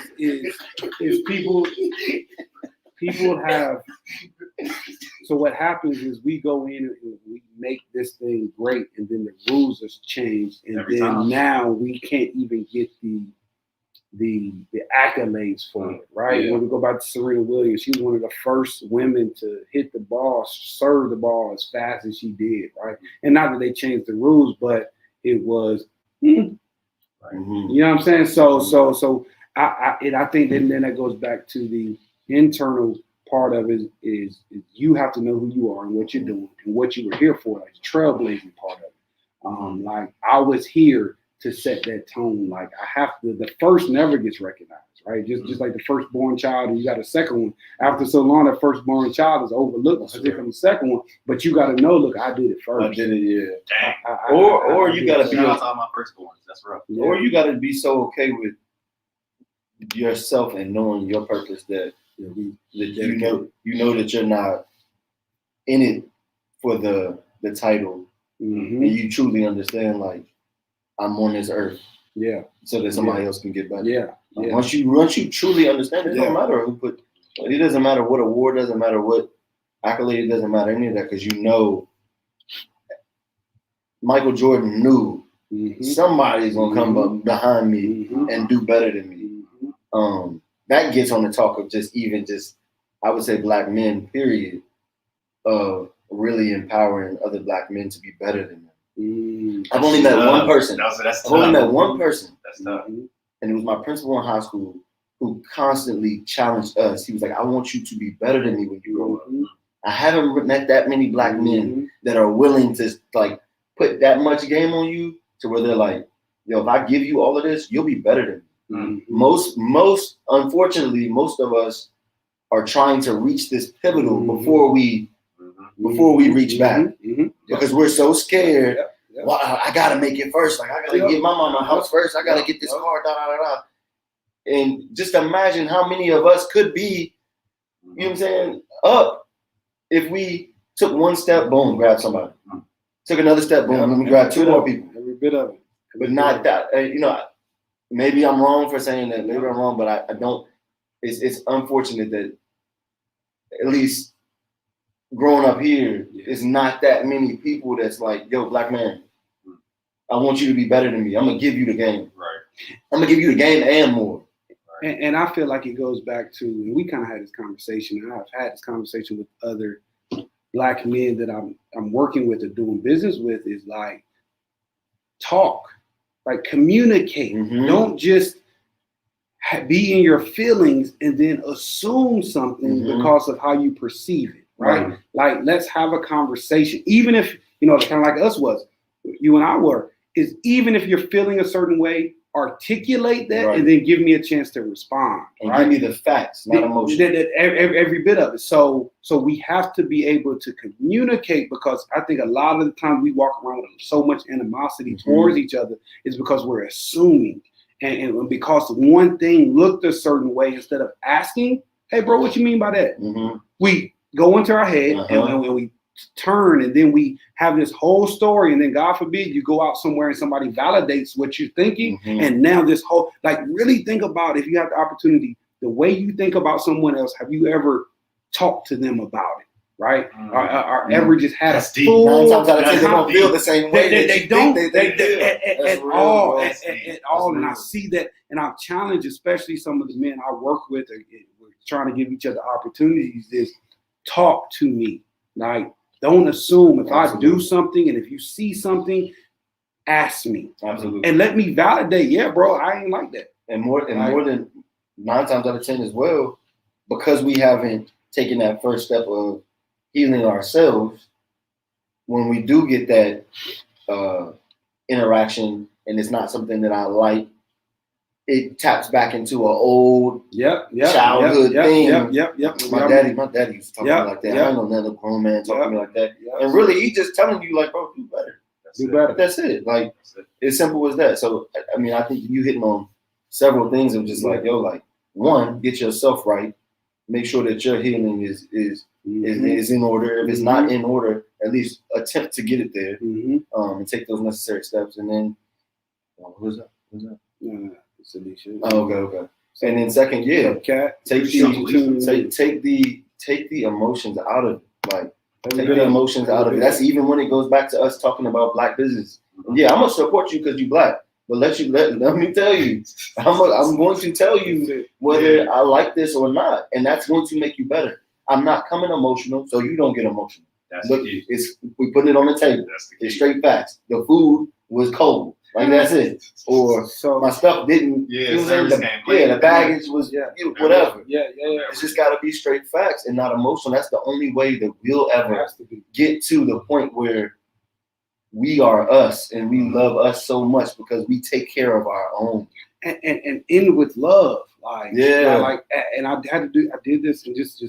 people have. So what happens is we go in and we make this thing great, and then the rules have changed, and Every then time. now we can't even get the accolades for it, right? Yeah. When we go back to Serena Williams, she was one of the first women to hit the ball, serve the ball as fast as she did, right? And not that they changed the rules, but it was, you know what I'm saying? So I think then that goes back to the internal part of it is you have to know who you are and what you're doing and what you were here for, like the trailblazing part of it. Like I was here to set that tone. Like I have to. The first never gets recognized, right? Just like the firstborn child, and you got a second one. After so long, that firstborn child is overlooked because they come the second one. But you got to know, look, I did it first. I did it, yeah. Dang. Or you got to be. Shout out to all my firstborns. That's rough. Yeah. Or you got to be so okay with yourself and knowing your purpose that you know that you're not in it for the title, Mm-hmm. and you truly understand, like, I'm on this earth, Yeah. so that somebody else can get better. Yeah. Yeah. Once you truly understand, it don't matter who put. It doesn't matter what award, doesn't matter what accolade, it doesn't matter any of that, because you know, Michael Jordan knew somebody's gonna come up behind me and do better than me. That gets on the talk of just I would say black men, period, of really empowering other black men to be better than them. I've only met one person. That's I've only met one person. That's tough. And it was my principal in high school who constantly challenged us. He was like, I want you to be better than me when you grow up. I haven't met that many black men that are willing to like put that much game on you to where they're like, yo, if I give you all of this, you'll be better than me. Most unfortunately, most of us are trying to reach this pivotal before we reach back because we're so scared. Well, I gotta make it first. Like I gotta get my mama a house first. I gotta get this car. And just imagine how many of us could be, you know what I'm saying, up if we took one step, boom, grab somebody. Took another step, boom, let me grab two more people. Every bit of it. But not that, you know, maybe I'm wrong for saying that. Maybe I'm wrong, but I don't. It's unfortunate that at least growing up here, it's not that many people that's like, yo, black man, I want you to be better than me. I'm gonna give you the game. Right. I'm gonna give you the game and more. And I feel like it goes back to, and we kind of had this conversation, and I've had this conversation with other black men that I'm working with or doing business with, is like, talk, like communicate. Don't just be in your feelings and then assume something because of how you perceive it, right? Like, let's have a conversation, even if, you know, kind of like us was, you and I were, is even if you're feeling a certain way, articulate that and then give me a chance to respond. And give me the facts, not emotion. Every bit of it. So we have to be able to communicate, because I think a lot of the time we walk around with so much animosity towards each other is because we're assuming. And because one thing looked a certain way, instead of asking, hey, bro, what you mean by that? We go into our head and we turn, and then we have this whole story, and then God forbid you go out somewhere and somebody validates what you're thinking, and now this whole, like, really think about, if you have the opportunity, the way you think about someone else, have you ever talked to them about it, right? Or ever just had a full, 9 times out of 10 they don't feel the same way. They don't at all. And I real. see that, and I've challenged especially some of the men I work with, we're trying to give each other opportunities, is talk to me. Like, don't assume. If I do something and if you see something, ask me. Absolutely. And let me validate. Yeah, bro, I ain't like that. And more than 9 times out of 10 as well, because we haven't taken that first step of healing ourselves, when we do get that interaction and it's not something that I like, it taps back into an old childhood thing. My daddy used to talk to me like that. I ain't know another grown man talking to me like that. And really, he's just telling you like, bro, do better. That's it. Like, it's simple as that. So, I mean, I think you hitting on several things of just like, yo, like, one, get yourself right. Make sure that your healing is in order. If it's not in order, at least attempt to get it there, and take those necessary steps. And then, who's that? No, it's Alicia. Oh, okay. And then second, take the emotions out of it. Like, take the emotions out of it. That's even when it goes back to us talking about Black business. Yeah, I'm gonna support you because you Black. But let me tell you, I'm going to tell you whether I like this or not, and that's going to make you better. I'm not coming emotional, so you don't get emotional. Look, we put it on the table. It's straight facts. The food was cold, like that's it. Or my stuff didn't. The baggage was whatever. It's just got to be straight facts and not emotional. That's the only way that we'll ever get to the point where we are us and we love us so much because we take care of our own and end with love. Like, and I did this and just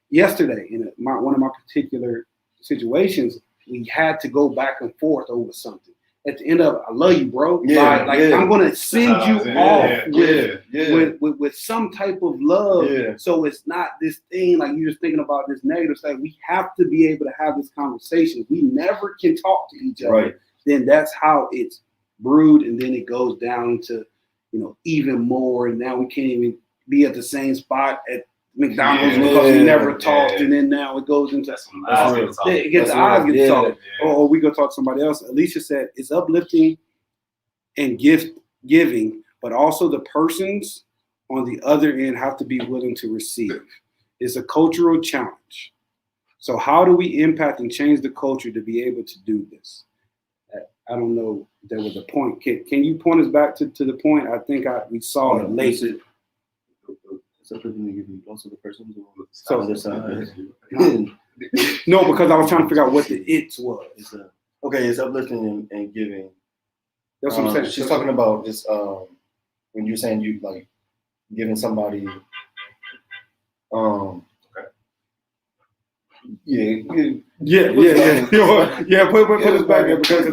yesterday in one of my particular situations, we had to go back and forth over something. At the end of it, I love you, bro. I'm gonna send you off with some type of love. So it's not this thing like you're just thinking about this negative side. We have to be able to have this conversation. If we never can talk to each other, then that's how it's brewed, and then it goes down to even more. And now we can't even be at the same spot at McDonald's because we never talked, and then now it goes into it gets the eyes get talking, or we go talk to somebody else. Alicia said it's uplifting and giving, but also the persons on the other end have to be willing to receive. It's a cultural challenge. So how do we impact and change the culture to be able to do this? I don't know if there was a point. Can you point us back to the point? I think we saw it later. Also the person no, because I was trying to figure out what the it was. It's uplifting and giving. That's what I'm saying. She's talking about this when you're saying you like giving somebody Put us back there because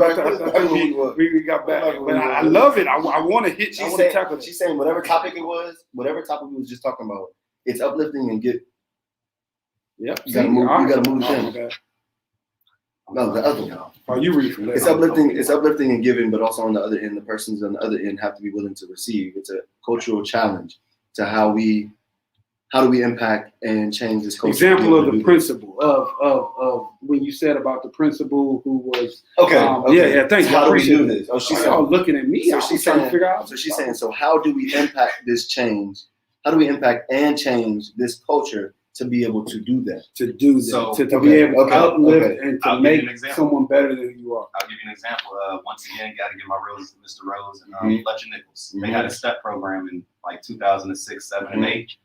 we got back. But I love it. I want to hit. She's saying whatever topic we was just talking about, it's uplifting and get. Yep. You gotta move the thing. No, the other one. Oh, you read from there. It's uplifting and giving, but also on the other end, the persons on the other end have to be willing to receive. It's a cultural challenge to how do we impact and change this culture? Example of the principle of when you said about the principal who was thank you. How do we do this? Oh, she's looking at me. So she's trying to figure out. So she's saying, so how do we impact this change? How do we impact and change this culture to be able to do that? To be able to uplift and to make someone better than you are. I'll give you an example. Once again, got to give my roses to Mr. Rose and Fletcher Nichols. They had a STEP program in like 2006, 7, and 8.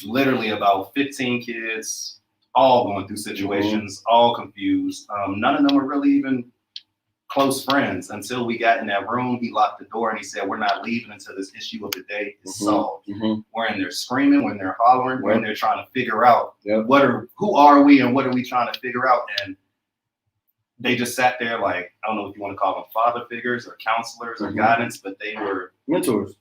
Literally about 15 kids, all going through situations, all confused. None of them were really even close friends until we got in that room. He locked the door and he said, "We're not leaving until this issue of the day is solved." We're in there screaming, when they're hollering, we're in there trying to figure out who are we and what are we trying to figure out. And they just sat there like, I don't know if you want to call them father figures or counselors or guidance, but they were mentors.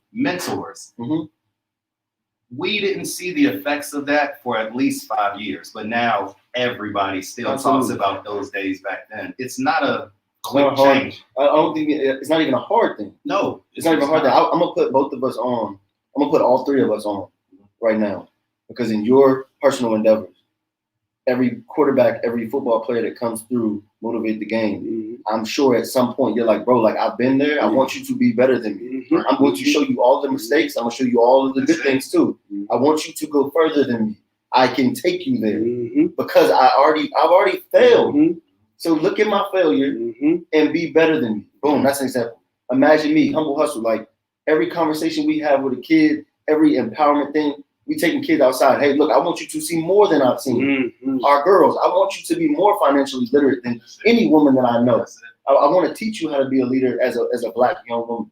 We didn't see the effects of that for at least 5 years, but now everybody still talks about those days back then. It's not a quick change. I don't think it's not even a hard thing. No, it's not even a hard thing. I'm gonna put both of us on. I'm gonna put all three of us on right now, because in your personal endeavors, every quarterback, every football player that comes through motivate the game. I'm sure at some point you're like, bro, like I've been there. I want you to be better than me. I'm going to show you all the mistakes. I'm going to show you all of the good things too. I want you to go further than me. I can take you there because I've already failed. So look at my failure and be better than me. Boom, that's an example. Imagine me, humble hustle. Like every conversation we have with a kid, every empowerment thing, we taking kids outside. Hey, look, I want you to see more than I've seen. Mm-hmm. Our girls, I want you to be more financially literate than any woman that I know. I want to teach you how to be a leader as a Black young woman.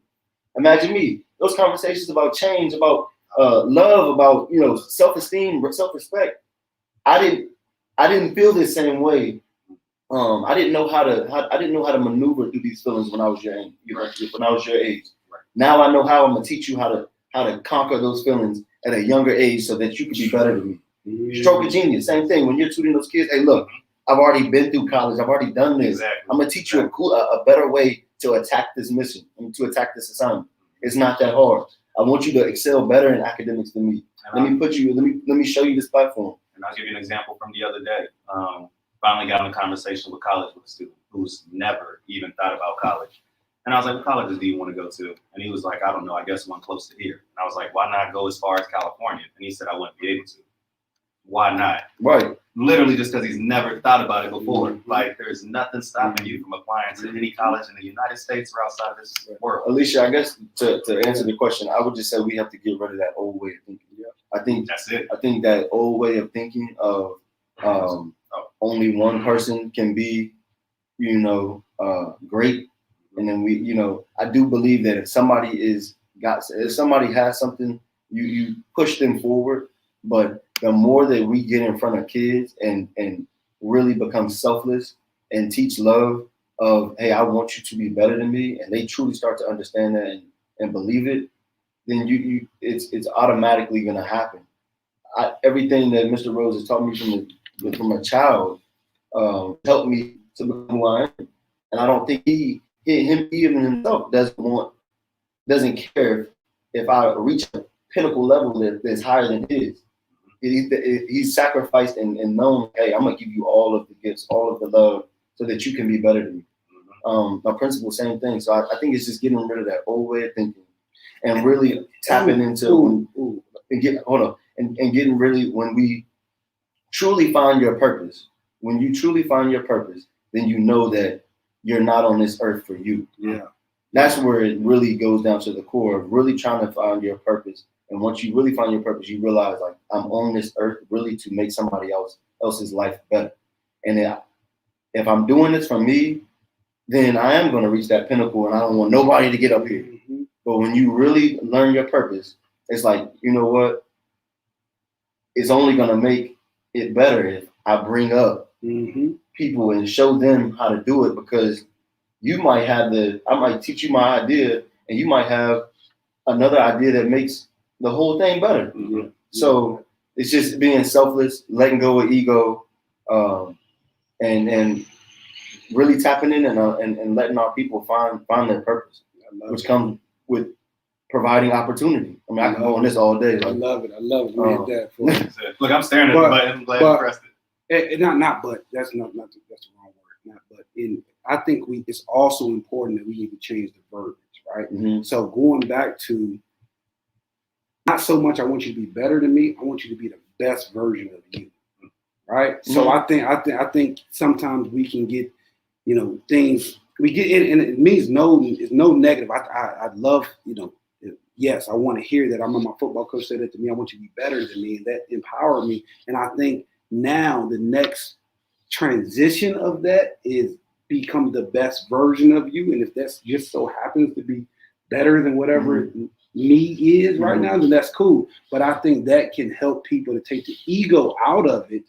Imagine me. Those conversations about change, about love, about self-esteem, self-respect. I didn't feel the same way. I didn't know how to maneuver through these feelings when I was your age. When I was your age. Now I know how. I'm gonna teach you how to conquer those feelings at a younger age so that you can be better than me. Mm-hmm. Stroke of genius, same thing. When you're tutoring those kids, hey, look, I've already been through college. I've already done this. Exactly. I'm gonna teach you a better way to attack this mission, to attack this assignment. It's not that hard. I want you to excel better in academics than me. Let me show you this platform. And I'll give you an example from the other day. Finally got in a conversation with college with a student who's never even thought about college. And I was like, what colleges do you want to go to? And he was like, I don't know, I guess one close to here. And I was like, why not go as far as California? And he said, I wouldn't be able to. Why not? Right. Literally just because he's never thought about it before. Like, there's nothing stopping you from applying to any college in the United States or outside of this world. Alicia, I guess to answer the question, I would just say we have to get rid of that old way of thinking. Yeah. I think that's it. I think that old way of thinking of only one person can be, great. And then I do believe that if somebody has something, you push them forward. But the more that we get in front of kids and really become selfless and teach love of, hey, I want you to be better than me, and they truly start to understand that and believe it, then it's automatically going to happen. Everything that Mr. Rose has taught me from a child helped me to become who I am, and I don't think him even himself doesn't care if I reach a pinnacle level that's higher than his. He's sacrificed and known, hey, I'm gonna give you all of the gifts, all of the love, so that you can be better than me. My principal, same thing. So I think it's just getting rid of that old way of thinking and really tapping into and getting really, when we truly find your purpose. When you truly find your purpose, then you know that you're not on this earth for you. Yeah. That's where it really goes down to the core of really trying to find your purpose. And once you really find your purpose, you realize, like, I'm on this earth really to make somebody else's life better. And if I'm doing this for me, then I am going to reach that pinnacle, and I don't want nobody to get up here. Mm-hmm. But when you really learn your purpose, it's like, you know what? It's only going to make it better if I bring up people and show them how to do it, because I might teach you my idea, and you might have another idea that makes the whole thing better. Mm-hmm. So it's just being selfless, letting go of ego, and really tapping in and letting our people find their purpose, which comes with providing opportunity. I mean, I can go on this all day. I love it. We hit that for Look, I'm staring at the button. I'm glad you pressed it. That's the wrong word. I think it's also important that we need to change the verbiage, right? Mm-hmm. So going back to, not so much I want you to be better than me, I want you to be the best version of you, right? Mm-hmm. So I think sometimes we can get, things we get in, and it means it's no negative. I love, yes, I want to hear that. My football coach said that to me. I want you to be better than me, and that empowered me. And I think now the next transition of that is become the best version of you. And if that's just so happens to be better than whatever me is right now, then that's cool. But I think that can help people to take the ego out of it.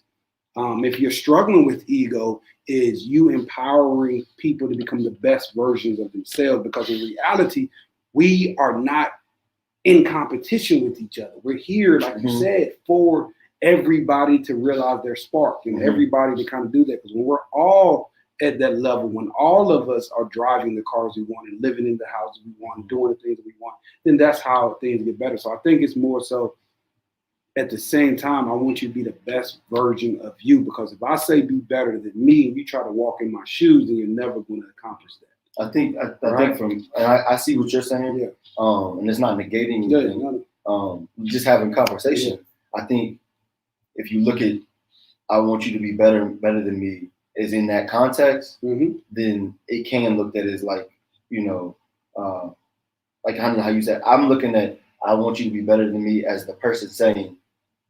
If you're struggling with ego, is you empowering people to become the best versions of themselves, because in reality, we are not in competition with each other. We're here, like you said, for everybody to realize their spark and everybody to kind of do that. Because when we're all at that level, when all of us are driving the cars we want and living in the houses we want and doing the things that we want, then that's how things get better. So I think it's more so, at the same time, I want you to be the best version of you, because if I say be better than me and you try to walk in my shoes, then you're never going to accomplish that. I think I see what you're saying. Yeah. And it's not negating anything. Just having conversation. Yeah. I think if you look at, I want you to be better than me, is in that context, then it can look at it as like, like how you said, I'm looking at, I want you to be better than me as the person saying,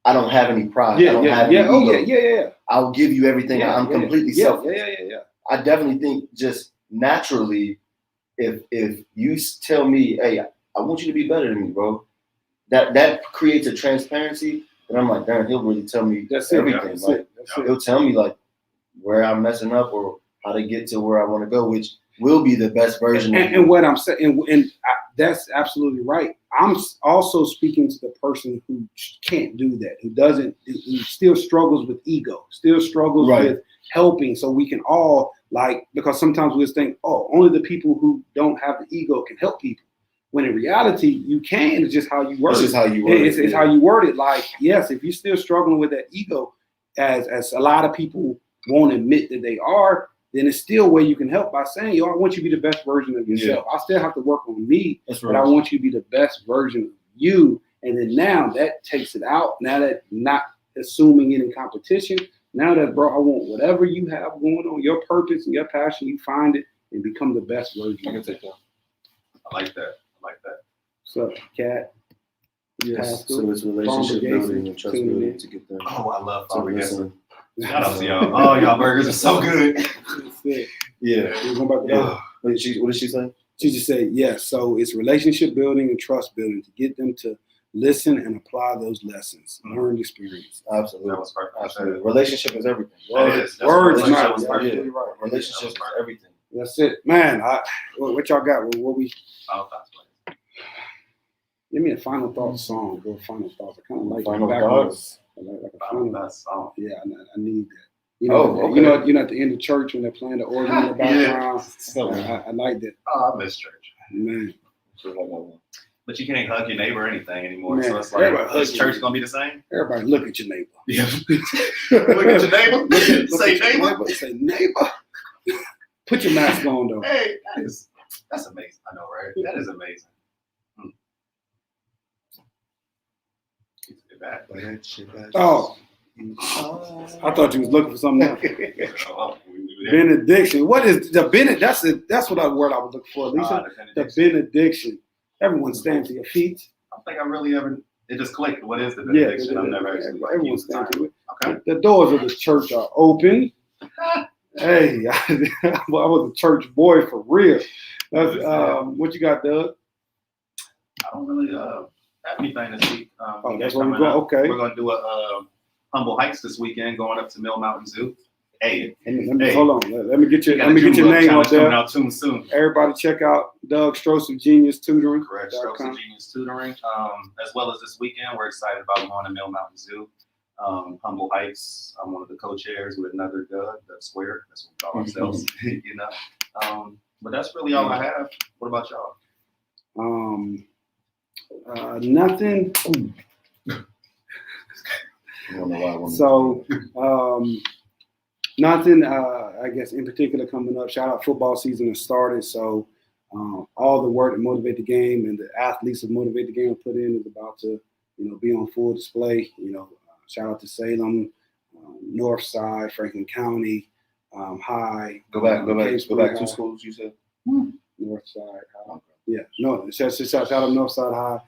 I don't have any pride. Yeah, I don't yeah, have yeah. any Oh, ego. yeah. I'll give you everything. Yeah, I'm completely yeah, selfless. Yeah. I definitely think just naturally, if you tell me, hey, I want you to be better than me, bro, that creates a transparency. And I'm like, damn, he'll really tell me everything. He'll tell me like where I'm messing up or how to get to where I want to go, which will be the best version of you. And what I'm saying, that's absolutely right. I'm also speaking to the person who can't do that, who still struggles with ego, still struggles with helping. So we can all because sometimes we just think, oh, only the people who don't have the ego can help people. When in reality, you can. It's just how you word it. It's just how you word it. It's how you word it. Like, yes, if you're still struggling with that ego, as a lot of people won't admit that they are, then it's still a way you can help by saying, yo, I want you to be the best version of yourself. I still have to work on me, but I want you to be the best version of you. And then now that takes it out. Now that not assuming it in competition, now that, bro, I want whatever you have going on, your purpose and your passion, you find it and become the best version. I can take that. I like that. So, Kat. Yes. So it's relationship building and trust building to get them. Oh, I love Congregation. Shout out to y'all. Oh, y'all burgers are so good. Yeah. What did she say? She just said, yes. So it's relationship building and trust building to get them to listen and apply those lessons, learned experience. Absolutely. That was perfect. Absolutely. Relationship is everything. Words Relationship is everything. That's it. Man, what y'all got? What we? Final thoughts, Give me a final thoughts song. Go final thoughts. I kind of like final thoughts. Like a final thoughts song. Yeah, I need that. You know, you know, at the end of church when they're playing the organ in the background. I like that. Oh, I miss church. Man. But you can't hug your neighbor or anything anymore. Man, so it's like, is church gonna be the same? Everybody look at your neighbor. Yeah. Look at your neighbor. Say neighbor. Say neighbor. Put your mask on though. Hey, that's amazing. I know, right? That is amazing. Oh, I thought you was looking for something else. Benediction. What is the benediction? That's what word I was looking for, Lisa. The benediction. Everyone stand to your feet. I think I really ever. It just clicked. What is the benediction? I've never actually. Everyone stand to it. Okay. The doors of the church are open. Hey, I was a church boy for real. That's, what you got, Doug? I don't really have anything this week. That's what we're going. Okay. We're going to do a humble hikes this weekend, going up to Mill Mountain Zoo. Hey, hold on. Let me get your name up there. Coming out soon. Everybody check out Doug Stross of Genius Tutoring. Correct. Stross of Genius Tutoring. As well as this weekend, we're excited about going to Mill Mountain Zoo. Humble Hikes. I'm one of the co-chairs with another Doug Square. That's what we call ourselves. You know. But that's really all I have. What about y'all? Nothing. So, nothing, I guess, in particular coming up. Shout out, football season has started. So, all the work to motivate the game and the athletes that motivate the game put in is about to, be on full display. Shout out to Salem, North Side, Franklin County, High. Go back 2 schools, you said? North Side High. Okay. Yeah, no, shout out North Side High.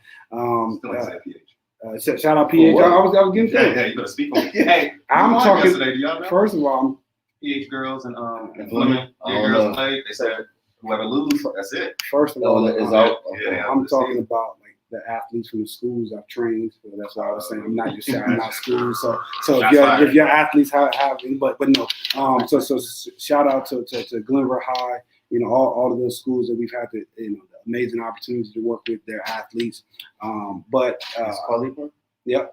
Shout out PH. I was getting through. Yeah, you better speak on it. Hey, I'm talking. Yesterday, do y'all know? First of all, PH girls and women. Girls played. They said whoever lose, that's it. First of all, I'm talking season. about like the athletes from the schools I've trained. So that's why I was saying I'm not just shouting out schools. So if your athletes have but no. So shout out to Glenver High. All of those schools that we've had the amazing opportunity to work with their athletes. But yeah,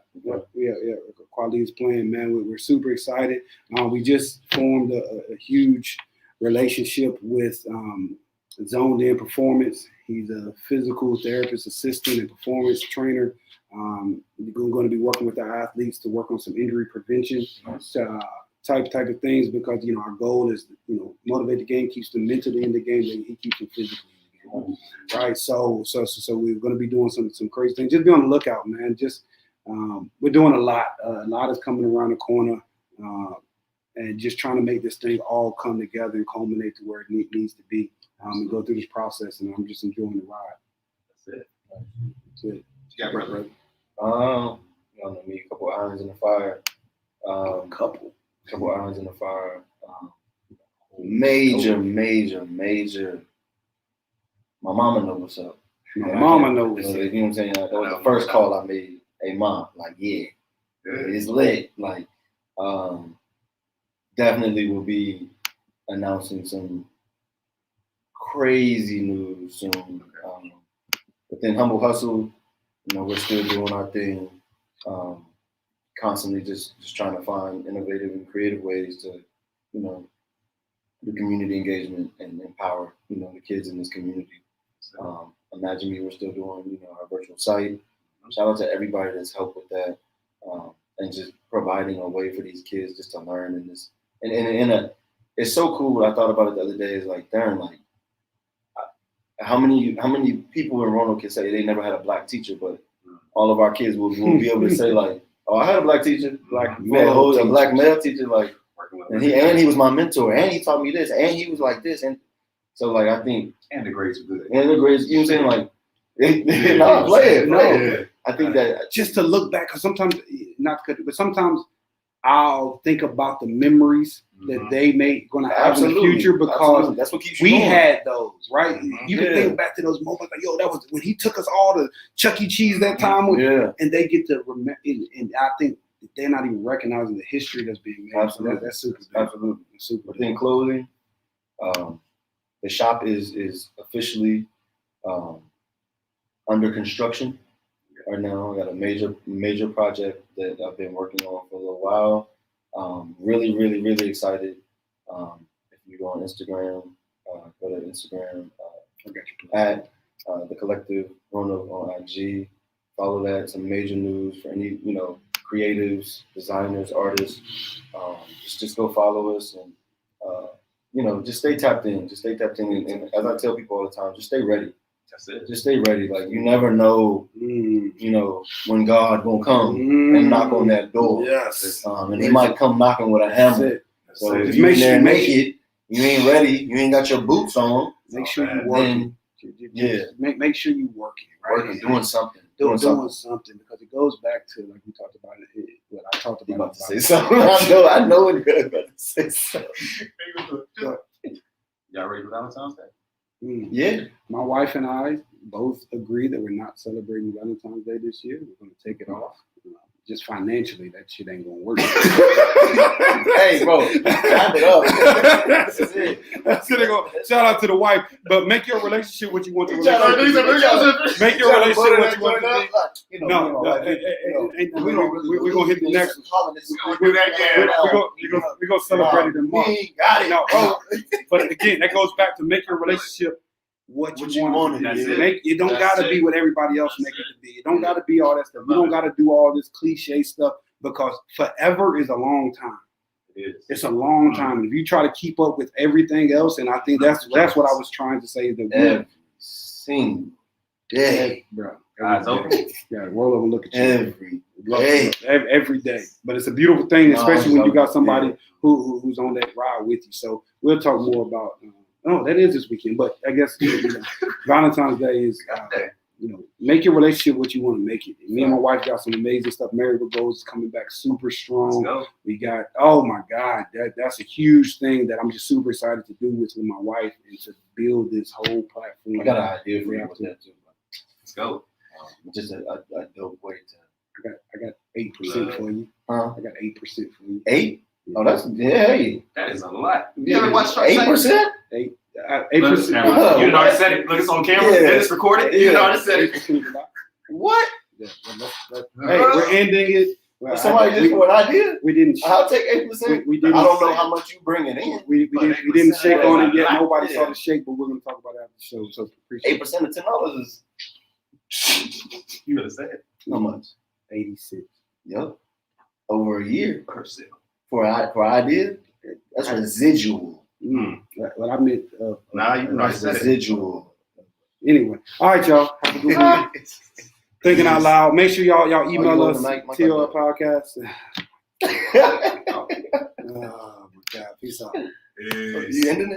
Quali is playing, man. We're super excited. We just formed a huge relationship with Zoned In Performance. He's a physical therapist assistant and performance trainer. We're going to be working with our athletes to work on some injury prevention type of things because our goal is motivate the game, keeps them mentally in the game, and he keeps them physically in the game. Right. So we're going to be doing some crazy things. Just be on the lookout, man. Just we're doing a lot. A lot is coming around the corner, and just trying to make this thing all come together and culminate to where it needs to be, and go through this process. And I'm just enjoying the ride. That's it. That's it. Yeah, brother. y'all know me, a couple irons in the fire. Couple. Couple irons in the fire. Major. My mama knows what's up. My mama knows what's up. You know what I'm saying? That was the first call I made. Hey, mom, like, yeah, it's lit. Like, definitely will be announcing some crazy news soon. But then Humble Hustle, we're still doing our thing. Constantly just trying to find innovative and creative ways to, do community engagement and empower, the kids in this community. Imagine Me, we're still doing, our virtual site. Shout out to everybody that's helped with that, and just providing a way for these kids just to learn in this. And it's so cool. I thought about it the other day. Is like, darn, like, how many people in Roanoke can say they never had a black teacher, but all of our kids will be able to say like, oh, I had a black teacher, a black male teacher, like, and he was my mentor, and he taught me this, and he was like this, and so like I think, and the grades are good. And the grades, you know what I'm saying, like. They're not playing. No, I think that just to look back, because sometimes but sometimes I'll think about the memories that they may going to have in the future, because that's what keeps we going. had those, right? You can think back to those moments, like, yo, that was when he took us all to Chuck E. Cheese that time, and they get to remember. And I think they're not even recognizing the history that's being made. Absolutely, that's super. Absolutely, super. Within clothing, the shop is officially. Under construction right now. I got a major project that I've been working on for a little while. Really excited. If you go on Instagram, go to Instagram at the Collective Roanoke on IG. Follow that. Some major news for any creatives, designers, artists. Just go follow us and just stay tapped in. Just stay tapped in. And as I tell people all the time, just stay ready. That's it. Just stay ready. Like, you never know, when God gonna come and knock on that door. Yes. And he might come knocking with a hammer. So if Just you make there sure and make it, you ain't ready, you ain't got your boots on. Make sure you working. Make sure you working, right? Working, doing something. Doing something, because it goes back to, like we talked about it. What I talked about. You about to say something? I know what you're about to say something. Y'all ready for Valentine's Day? Yeah. My wife and I both agree that we're not celebrating Valentine's Day this year. We're going to take it off. Just financially, that shit ain't going to work. Hey, bro, wrap it up. That's it. That's it. Shout out to the wife. But make your relationship what you want to relationship. Make your relationship what you want to be. No, we're going to hit the next one. We're going to celebrate it in March. No, but again, that goes back to make your relationship what you want it to be. It don't got to be what everybody else make it to be. It don't got to be all that stuff. You don't got to do all this cliche stuff, because forever is a long time. It's a long time. If you try to keep up with everything else, and I think that's what I was trying to say. That every single day, bro. Eyes open. Yeah, roll over and look at you. Every day. But it's a beautiful thing, especially when you got somebody who's on that ride with you. So we'll talk more about. That is this weekend, but I guess Valentine's Day is, make your relationship what you want to make it. And me and my wife got some amazing stuff. Married with Goals is coming back super strong. We got, oh my God, that's a huge thing that I'm just super excited to do with my wife, and to build this whole platform. I got an idea for you with that too. Let's go. Just a dope way to. I got 8% for you. Huh? I got 8% for you. 8? Oh, that's hey. That is a lot. You ever watch 8%? 8%. You know I said it. Look, it's on camera. Yeah. It's recorded. You know I said it. What? Hey, we're ending it. Well, somebody just for an idea? We didn't. I'll take 8%. We didn't. I don't know how much you bringing in. We didn't shake on it yet. Nobody saw the shake, but we're going to talk about it after the show. So appreciate 8% of $10 is. You better say it. How much? 86. Yep. Over a year. % For idea, that's residual. What I meant. That's residual. Anyway, all right, y'all. Have a good one. Thinking out loud. Make sure y'all email us. TL Podcast. Oh my God. Peace out. You ending it?